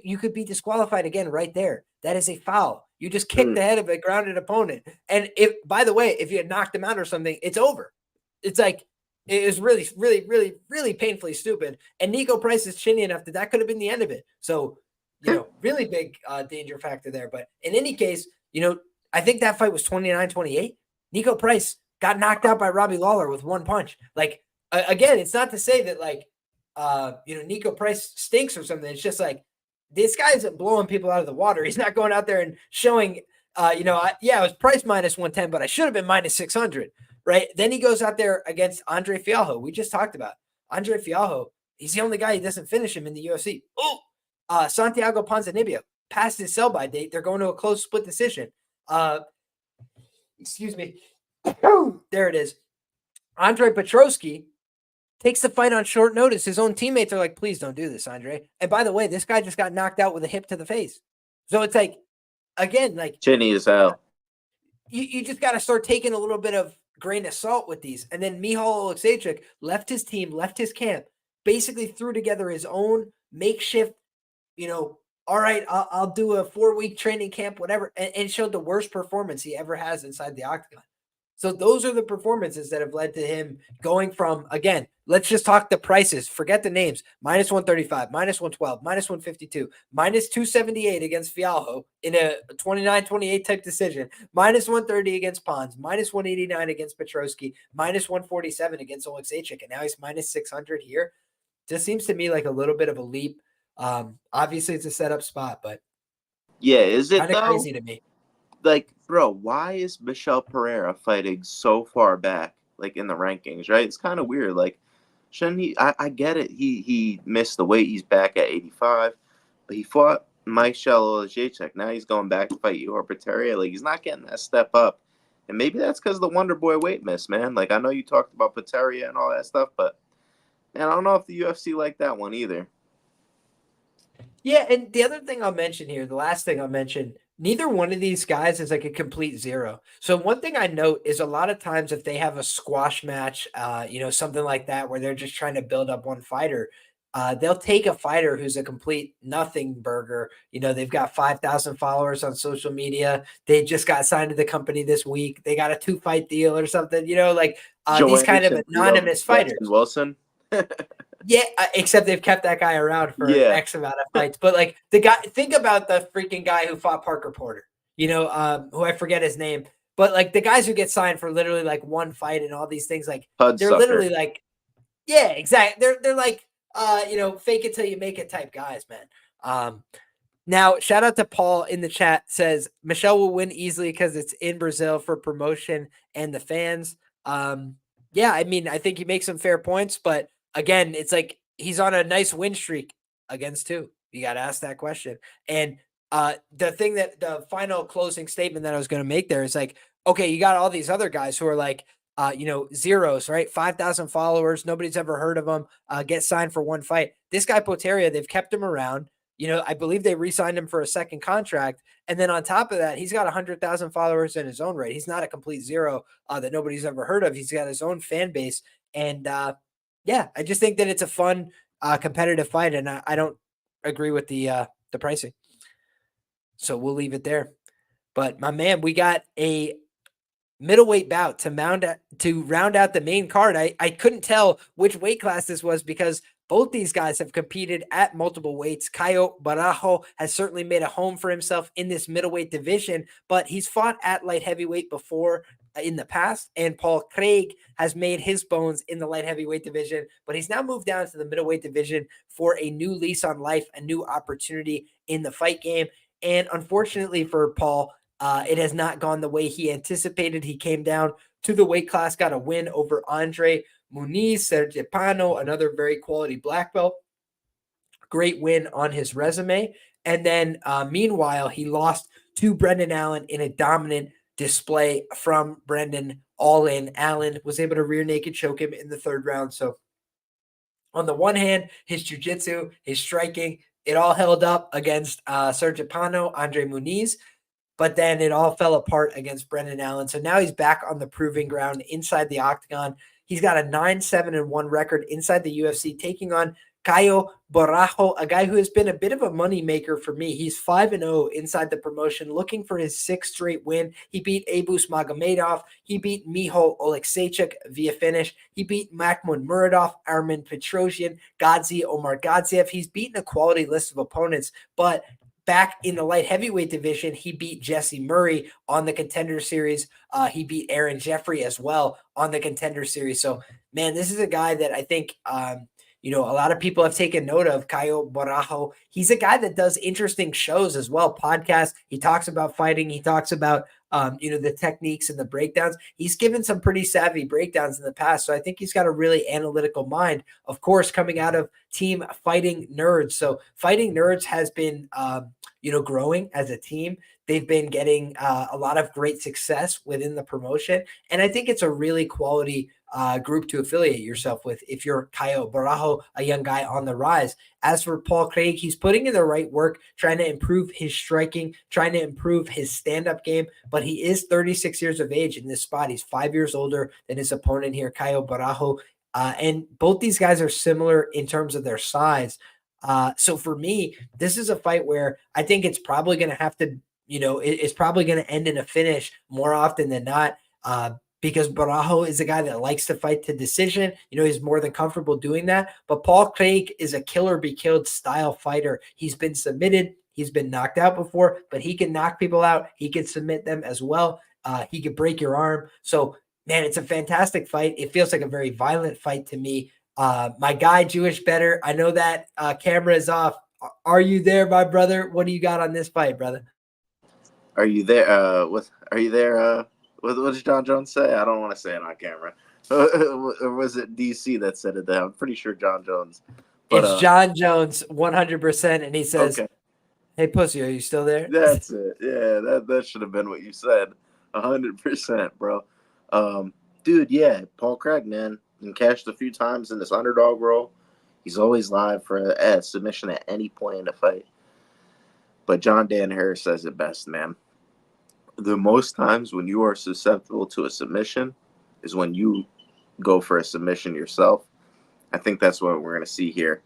you could be disqualified again right there. That is a foul. You just kicked the head of a grounded opponent. And if, by the way, if you had knocked him out or something, it's over. It's like, it was really, really, really, really painfully stupid. And Nico Price is chinny enough that could have been the end of it. So, really big danger factor there. But in any case, I think that fight was 29-28. Nico Price got knocked out by Robbie Lawler with one punch. Like, again, it's not to say that, like, Nico Price stinks or something. It's just like, this guy isn't blowing people out of the water. He's not going out there and showing, it was price minus 110, but I should have been minus 600, right? Then he goes out there against Andre Fialho. We just talked about Andre Fialho. He's the only guy who doesn't finish him in the UFC. Santiago Ponzinibbio passed his sell-by date. They're going to a close split decision. Excuse me. There it is. Andre Petrosky takes the fight on short notice. His own teammates are like, please don't do this, Andre. And by the way, this guy just got knocked out with a hip to the face. So it's like, again, like chinny as hell. You just got to start taking a little bit of grain of salt with these. And then Michel Alexandre left his team, left his camp, basically threw together his own makeshift, all right, I'll do a 4-week training camp, whatever, and showed the worst performance he ever has inside the octagon. So those are the performances that have led to him going from, again, let's just talk the prices. Forget the names. Minus 135, minus 112, minus 152, minus 278 against Fialho in a 29-28 type decision, minus 130 against Pons, minus 189 against Petrosky, minus 147 against Oleksiejczyk, and now he's minus 600 here. Just seems to me like a little bit of a leap. Obviously, it's a setup spot, but is it kind of crazy to me? Like, bro, why is Michel Pereira fighting so far back, like in the rankings, right? It's kind of weird. Like, shouldn't he? I get it. He missed the weight. He's back at 85, but he fought Michel Oleksiejczyk. Now he's going back to fight Ihor Potieria. Like, he's not getting that step up, and maybe that's because of the Wonder Boy weight miss, man. Like, I know you talked about Potieria and all that stuff, but man, I don't know if the UFC liked that one either. Yeah, and the other thing I'll mention here, the last thing I'll mention, neither one of these guys is like a complete zero. So one thing I note is a lot of times if they have a squash match, something like that, where they're just trying to build up one fighter, they'll take a fighter who's a complete nothing burger. They've got 5,000 followers on social media. They just got signed to the company this week. They got a 2-fight deal or something, these kind of anonymous fighters. Wilson. Yeah, except they've kept that guy around for X amount of fights. But like the guy, think about the freaking guy who fought Parker Porter, who I forget his name. But like the guys who get signed for literally like one fight and all these things, like they're literally like, yeah, exactly. They're like, fake it till you make it type guys, man. Now, shout out to Paul in the chat, says Michel will win easily because it's in Brazil for promotion and the fans. Yeah, I mean, I think he makes some fair points, but again, it's like he's on a nice win streak against two. You got to ask that question. And the final closing statement that I was going to make there is like, okay, you got all these other guys who are like, zeros, right? 5,000 followers. Nobody's ever heard of them. Get signed for one fight. This guy Potieria, they've kept him around. I believe they re-signed him for a second contract. And then on top of that, he's got 100,000 followers in his own right. He's not a complete zero that nobody's ever heard of. He's got his own fan base. And I just think that it's a fun, competitive fight. And I don't agree with the pricing. So we'll leave it there. But my man, we got a middleweight bout to round out the main card. I couldn't tell which weight class this was because both these guys have competed at multiple weights. Caio Borralho has certainly made a home for himself in this middleweight division, but he's fought at light heavyweight before in the past, and Paul Craig has made his bones in the light heavyweight division, but he's now moved down to the middleweight division for a new lease on life, a new opportunity in the fight game. And unfortunately for Paul, it has not gone the way he anticipated. He came down to the weight class, got a win over Andre Muniz Sergipano, another very quality black belt. Great win on his resume. And then meanwhile, he lost to Brendan Allen in a dominant display from Brendan all in. Allen was able to rear naked choke him in the third round. So on the one hand, his jiu-jitsu, his striking, it all held up against Sergipano, Andre Muniz, but then it all fell apart against Brendan Allen. So now he's back on the proving ground inside the octagon. He's got a 9-7-1 record inside the UFC, taking on Caio Borralho, a guy who has been a bit of a money maker for me. He's 5-0 inside the promotion, looking for his sixth straight win. He beat Abus Magomedov. He beat Michel Oleksiejczuk via finish. He beat Makhmud Muradov, Armin Petrosian, Gadzi Omar Gadziev. He's beaten a quality list of opponents, but back in the light heavyweight division, he beat Jesse Murray on the Contender Series. He beat Aaron Jeffrey as well on the Contender Series. So, man, this is a guy that I think a lot of people have taken note of, Caio Borralho. He's a guy that does interesting shows as well, podcasts. He talks about fighting. He talks about, the techniques and the breakdowns. He's given some pretty savvy breakdowns in the past. So I think he's got a really analytical mind, of course, coming out of Team Fighting Nerds. So Fighting Nerds has been, growing as a team. They've been getting a lot of great success within the promotion. And I think it's a really quality group to affiliate yourself with if you're Caio Borralho, a young guy on the rise. As for Paul Craig, he's putting in the right work, trying to improve his striking, trying to improve his stand-up game, but he is 36 years of age in this spot. He's 5 years older than his opponent here, Caio Borralho. And both these guys are similar in terms of their size. So for me, this is a fight where I think it's probably going to have to, it's probably going to end in a finish more often than not. Because Borralho is a guy that likes to fight to decision. He's more than comfortable doing that. But Paul Craig is a killer be killed style fighter. He's been submitted. He's been knocked out before, but he can knock people out. He can submit them as well. He can break your arm. So, man, it's a fantastic fight. It feels like a very violent fight to me. My guy, Jewish Better, I know that camera is off. Are you there, my brother? What do you got on this fight, brother? Are you there? Are you there? What did John Jones say? I don't want to say it on camera. Or was it DC that said it there? I'm pretty sure John Jones. But, it's John Jones, 100%, and he says, okay. Hey, pussy, are you still there? That's it. Yeah, that should have been what you said. 100%, bro. Dude, yeah, Paul Craig, man, been cashed a few times in this underdog role. He's always live for a submission at any point in the fight. But John Danaher says it best, man. The most times when you are susceptible to a submission is when you go for a submission yourself. I think that's what we're going to see here.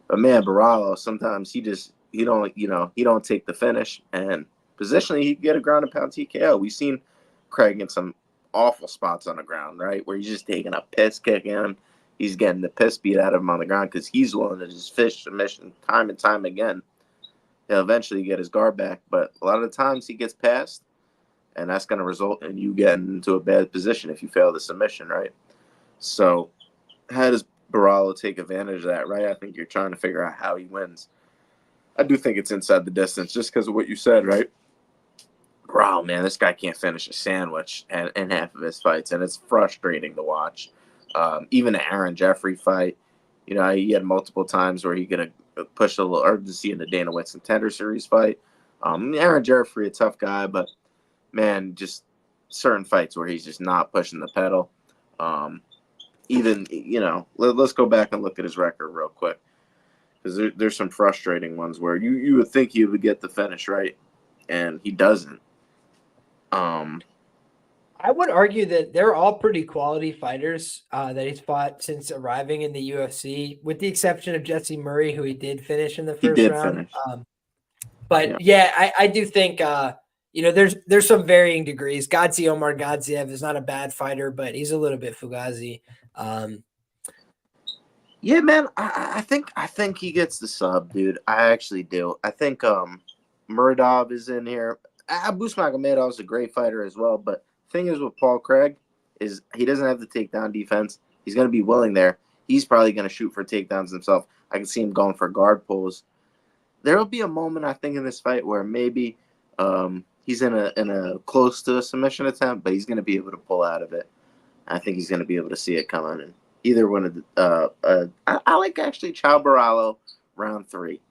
But man, Borralho, sometimes he don't take the finish, and positionally he can get a ground and pound TKO. We've seen Craig in some awful spots on the ground, right, where he's just taking a piss kick in him. He's getting the piss beat out of him on the ground because he's willing to just fish submission time and time again. He'll eventually get his guard back, but a lot of the times he gets past, and that's going to result in you getting into a bad position if you fail the submission, right? So how does Borralho take advantage of that, right? I think you're trying to figure out how he wins. I do think it's inside the distance just because of what you said, right? Borralho, man, this guy can't finish a sandwich in half of his fights, and it's frustrating to watch. Even the Aaron Jeffrey fight, he had multiple times where he could have pushed a little urgency in the Dana White's Contender Series fight. Aaron Jeffrey, a tough guy, but man, just certain fights where he's just not pushing the pedal. Let's go back and look at his record real quick, because there's some frustrating ones where you would think he would get the finish, right? And he doesn't. I would argue that they're all pretty quality fighters that he's fought since arriving in the UFC, with the exception of Jesse Murray, who he did finish in the first round. I do think there's some varying degrees. Gadzi Omar Gadziev is not a bad fighter, but he's a little bit fugazi. Yeah, man, I think he gets the sub, dude. I actually do. I think Muradov is in here. Abus Magomedov is a great fighter as well, but the thing is with Paul Craig is he doesn't have the takedown defense. He's going to be willing there. He's probably going to shoot for takedowns himself. I can see him going for guard pulls. There will be a moment, I think, in this fight where maybe he's in a close to a submission attempt, but he's going to be able to pull out of it. I think he's going to be able to see it coming. And either one of I like actually Caio Borralho round 3.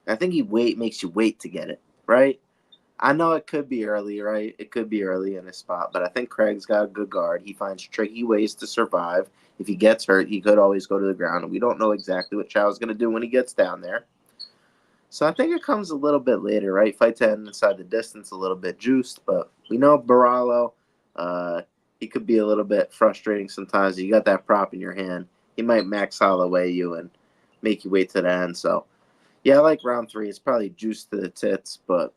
I think he makes you wait to get it, right? I know it could be early, right? It could be early in his spot, but I think Craig's got a good guard. He finds tricky ways to survive. If he gets hurt, he could always go to the ground, and we don't know exactly what Chow's going to do when he gets down there. So I think it comes a little bit later, right? Fight to end inside the distance, a little bit juiced, but we know Borralho, he could be a little bit frustrating sometimes. You got that prop in your hand, he might Max Holloway you and make you wait to the end. So yeah, I like round 3. It's probably juiced to the tits, but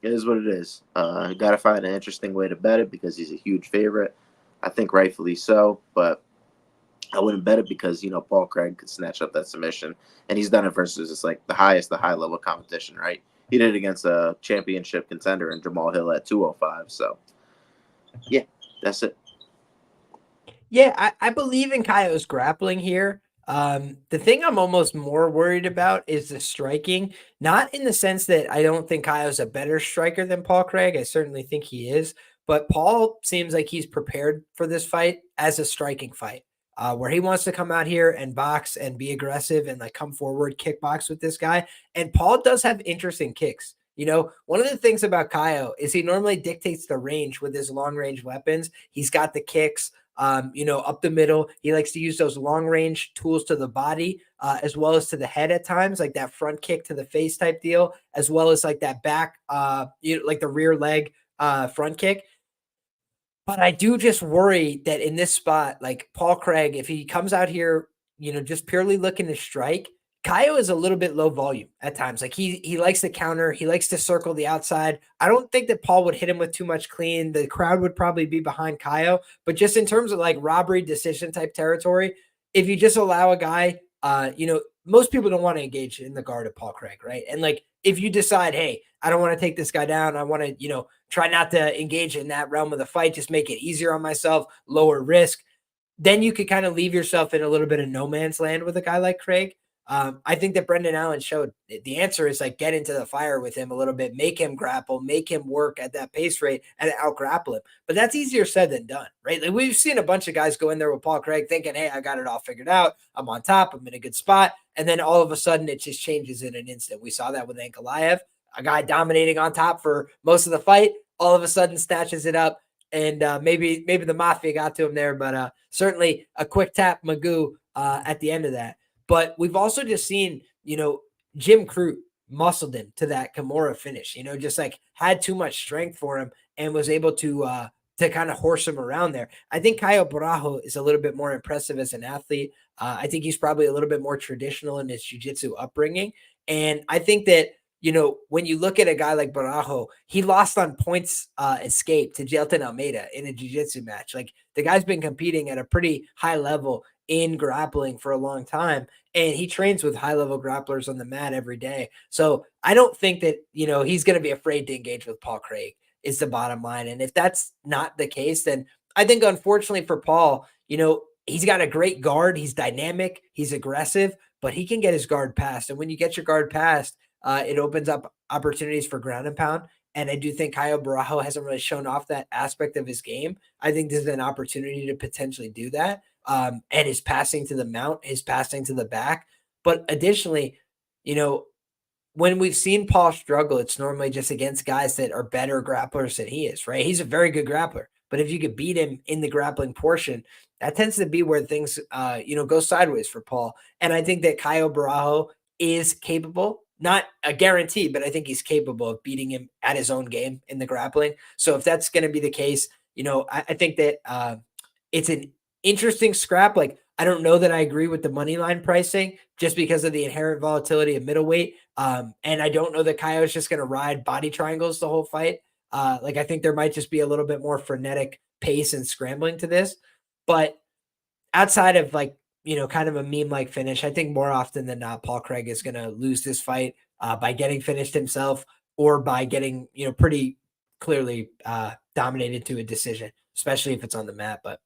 it is what it is. Got to find an interesting way to bet it because he's a huge favorite. I think rightfully so, but I wouldn't bet it because, Paul Craig could snatch up that submission, and he's done it versus it's like the high-level competition, right? He did it against a championship contender in Jamal Hill at 205. So, yeah, that's it. Yeah, I believe in Caio's grappling here. The thing I'm almost more worried about is the striking, not in the sense that I don't think Caio's a better striker than Paul Craig. I certainly think he is, but Paul seems like he's prepared for this fight as a striking fight, where he wants to come out here and box and be aggressive and like come forward, kickbox with this guy. And Paul does have interesting kicks. One of the things about Caio is he normally dictates the range with his long range weapons. He's got the kicks. Up the middle. He likes to use those long range tools to the body, as well as to the head at times, like that front kick to the face type deal, as well as like that back, like the rear leg front kick. But I do just worry that in this spot, like Paul Craig, if he comes out here, just purely looking to strike, Caio is a little bit low volume at times. Like he likes to counter, he likes to circle the outside. I don't think that Paul would hit him with too much clean. The crowd would probably be behind Caio, but just in terms of like robbery decision type territory, if you just allow a guy, most people don't want to engage in the guard of Paul Craig, right? And like if you decide, hey, I don't want to take this guy down, I want to, try not to engage in that realm of the fight, just make it easier on myself, lower risk, then you could kind of leave yourself in a little bit of no man's land with a guy like Craig. I think that Brendan Allen showed the answer is like get into the fire with him a little bit, make him grapple, make him work at that pace rate and out grapple him. But that's easier said than done, right? Like we've seen a bunch of guys go in there with Paul Craig thinking, hey, I got it all figured out. I'm on top. I'm in a good spot. And then all of a sudden it just changes in an instant. We saw that with Ankalaev, a guy dominating on top for most of the fight, all of a sudden snatches it up. And maybe the Mafia got to him there, but certainly a quick tap Magoo at the end of that. But we've also just seen, Jim Crute muscled him to that Kimura finish, just like had too much strength for him and was able to kind of horse him around there. I think Caio Borralho is a little bit more impressive as an athlete. I think he's probably a little bit more traditional in his jiu-jitsu upbringing. And I think that, when you look at a guy like Borralho, he lost on points escape to Jelton Almeida in a jiu-jitsu match. Like the guy's been competing at a pretty high level in grappling for a long time, and he trains with high-level grapplers on the mat every day. So I don't think that, he's going to be afraid to engage with Paul Craig is the bottom line. And if that's not the case, then I think unfortunately for Paul, he's got a great guard. He's dynamic. He's aggressive, but he can get his guard passed. And when you get your guard passed, it opens up opportunities for ground and pound. And I do think Caio Borralho hasn't really shown off that aspect of his game. I think this is an opportunity to potentially do that. And his passing to the mount, his passing to the back. But additionally, when we've seen Paul struggle, it's normally just against guys that are better grapplers than he is, right? He's a very good grappler. But if you could beat him in the grappling portion, that tends to be where things, go sideways for Paul. And I think that Caio Borralho is capable, not a guarantee, but I think he's capable of beating him at his own game in the grappling. So if that's going to be the case, I think that it's an interesting scrap. Like, I don't know that I agree with the money line pricing just because of the inherent volatility of middleweight. And I don't know that Caio is just going to ride body triangles the whole fight. I think there might just be a little bit more frenetic pace and scrambling to this. But outside of kind of a meme-like finish, I think more often than not, Paul Craig is going to lose this fight by getting finished himself or by getting, pretty clearly dominated to a decision, especially if it's on the mat. But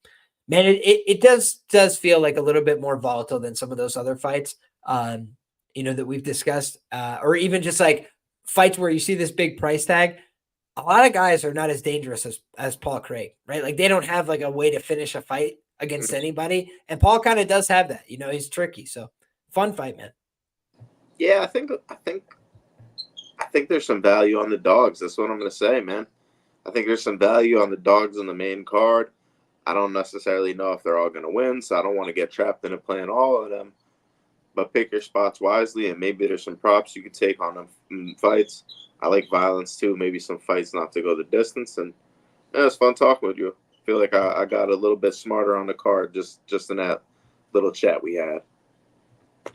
man, it does feel like a little bit more volatile than some of those other fights, that we've discussed, or even just like fights where you see this big price tag. A lot of guys are not as dangerous as Paul Craig, right? Like they don't have like a way to finish a fight against anybody. And Paul kind of does have that, he's tricky. So fun fight, man. Yeah, I think there's some value on the dogs. That's what I'm gonna say, man. I think there's some value on the dogs on the main card. I don't necessarily know if they're all gonna win, so I don't want to get trapped into playing all of them. But pick your spots wisely, and maybe there's some props you could take on them fights. I like violence too. Maybe some fights not to go the distance, and yeah, it's fun talking with you. I feel like I got a little bit smarter on the card just in that little chat we had.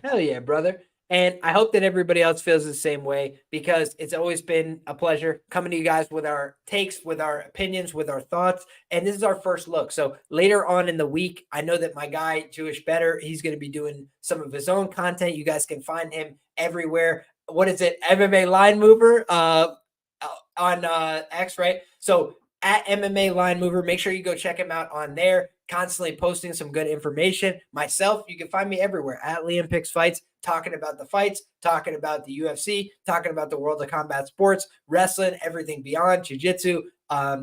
Hell yeah, brother. And I hope that everybody else feels the same way, because it's always been a pleasure coming to you guys with our takes, with our opinions, with our thoughts. And this is our first look. So later on in the week, I know that my guy, Jewish Better, he's going to be doing some of his own content. You guys can find him everywhere. What is it? MMA Line Mover on X, right? So at MMA Line Mover, make sure you go check him out on there. Constantly posting some good information. Myself, you can find me everywhere at LiamPicksFights, talking about the fights, talking about the UFC, talking about the world of combat sports, wrestling, everything beyond, jiu-jitsu,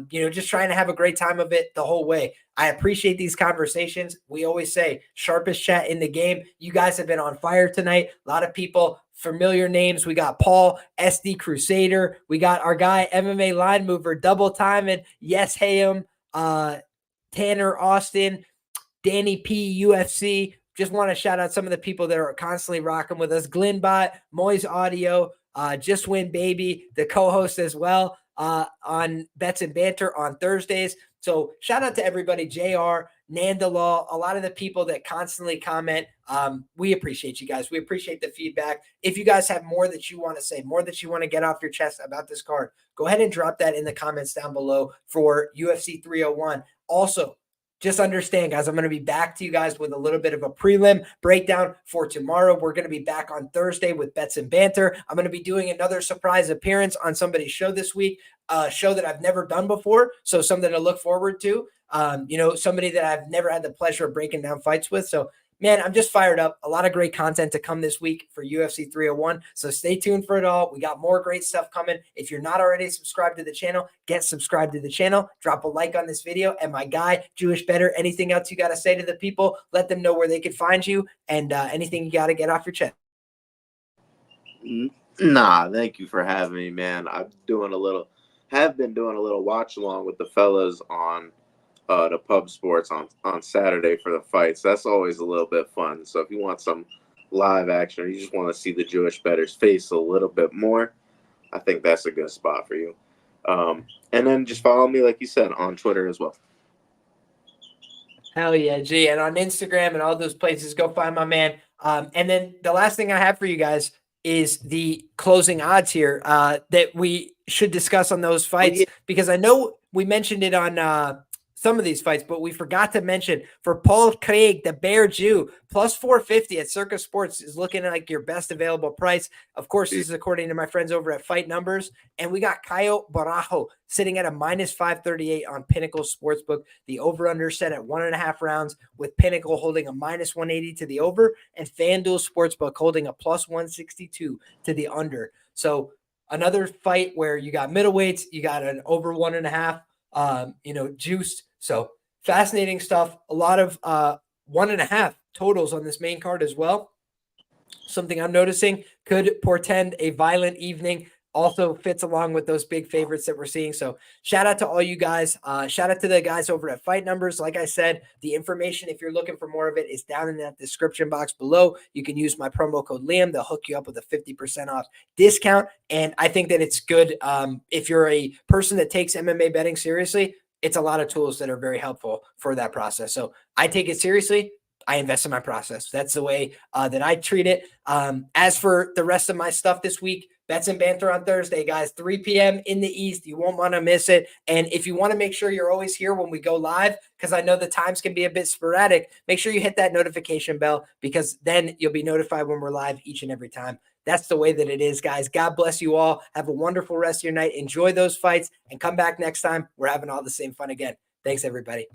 just trying to have a great time of it the whole way. I appreciate these conversations. We always say sharpest chat in the game. You guys have been on fire tonight. A lot of people, familiar names. We got Paul, SD Crusader. We got our guy, MMA Line Mover, double time, and Yes Hayam, Tanner Austin, Danny P, UFC. Just want to shout out some of the people that are constantly rocking with us. Glenbot, Moy's Audio, Just Win Baby, the co-host as well on Bets and Banter on Thursdays. So shout out to everybody, JR, Nandalaw, a lot of the people that constantly comment. We appreciate you guys. We appreciate the feedback. If you guys have more that you want to say, more that you want to get off your chest about this card, go ahead and drop that in the comments down below for UFC 301. Also, just understand, guys, I'm going to be back to you guys with a little bit of a prelim breakdown for tomorrow. We're going to be back on Thursday with Bets and Banter. I'm going to be doing another surprise appearance on somebody's show this week, a show that I've never done before, so something to look forward to. Somebody that I've never had the pleasure of breaking down fights with. So, man, I'm just fired up. A lot of great content to come this week for UFC 301. So stay tuned for it all. We got more great stuff coming. If you're not already subscribed to the channel, get subscribed to the channel. Drop a like on this video. And my guy, Jewish Better, anything else you got to say to the people? Let them know where they can find you, and anything you got to get off your chest. Nah, thank you for having me, man. Have been doing a little watch along with the fellas on the pub sports on Saturday for the fights. That's always a little bit fun. So if you want some live action, or you just want to see the Jewish Better's face a little bit more, I think that's a good spot for you. And then just follow me, like you said, on Twitter as well. Hell yeah, G. And on Instagram and all those places, go find my man. And then the last thing I have for you guys is the closing odds here that we should discuss on those fights, because I know we mentioned it on some of these fights, but we forgot to mention for Paul Craig, the Bear Jew, plus 450 at Circus Sports is looking like your best available price. Of course, this is according to my friends over at Fight Numbers. And we got Caio Borralho sitting at a minus 538 on Pinnacle Sportsbook. The over-under set at 1.5 rounds, with Pinnacle holding a minus 180 to the over, and FanDuel Sportsbook holding a plus 162 to the under. So another fight where you got middleweights, you got an over 1.5, juiced. So fascinating stuff. A lot of 1.5 totals on this main card as well. Something I'm noticing could portend a violent evening. Also fits along with those big favorites that we're seeing. So shout out to all you guys. Shout out to the guys over at Fight Numbers. Like I said, the information, if you're looking for more of it, is down in that description box below. You can use my promo code Liam. They'll hook you up with a 50% off discount. And I think that it's good if you're a person that takes MMA betting seriously. It's a lot of tools that are very helpful for that process. So I take it seriously. I invest in my process. That's the way that I treat it. As for the rest of my stuff this week, Bets and Banter on Thursday, guys, 3 p.m. in the East. You won't want to miss it. And if you want to make sure you're always here when we go live, because I know the times can be a bit sporadic, make sure you hit that notification bell, because then you'll be notified when we're live each and every time. That's the way that it is, guys. God bless you all. Have a wonderful rest of your night. Enjoy those fights and come back next time. We're having all the same fun again. Thanks, everybody.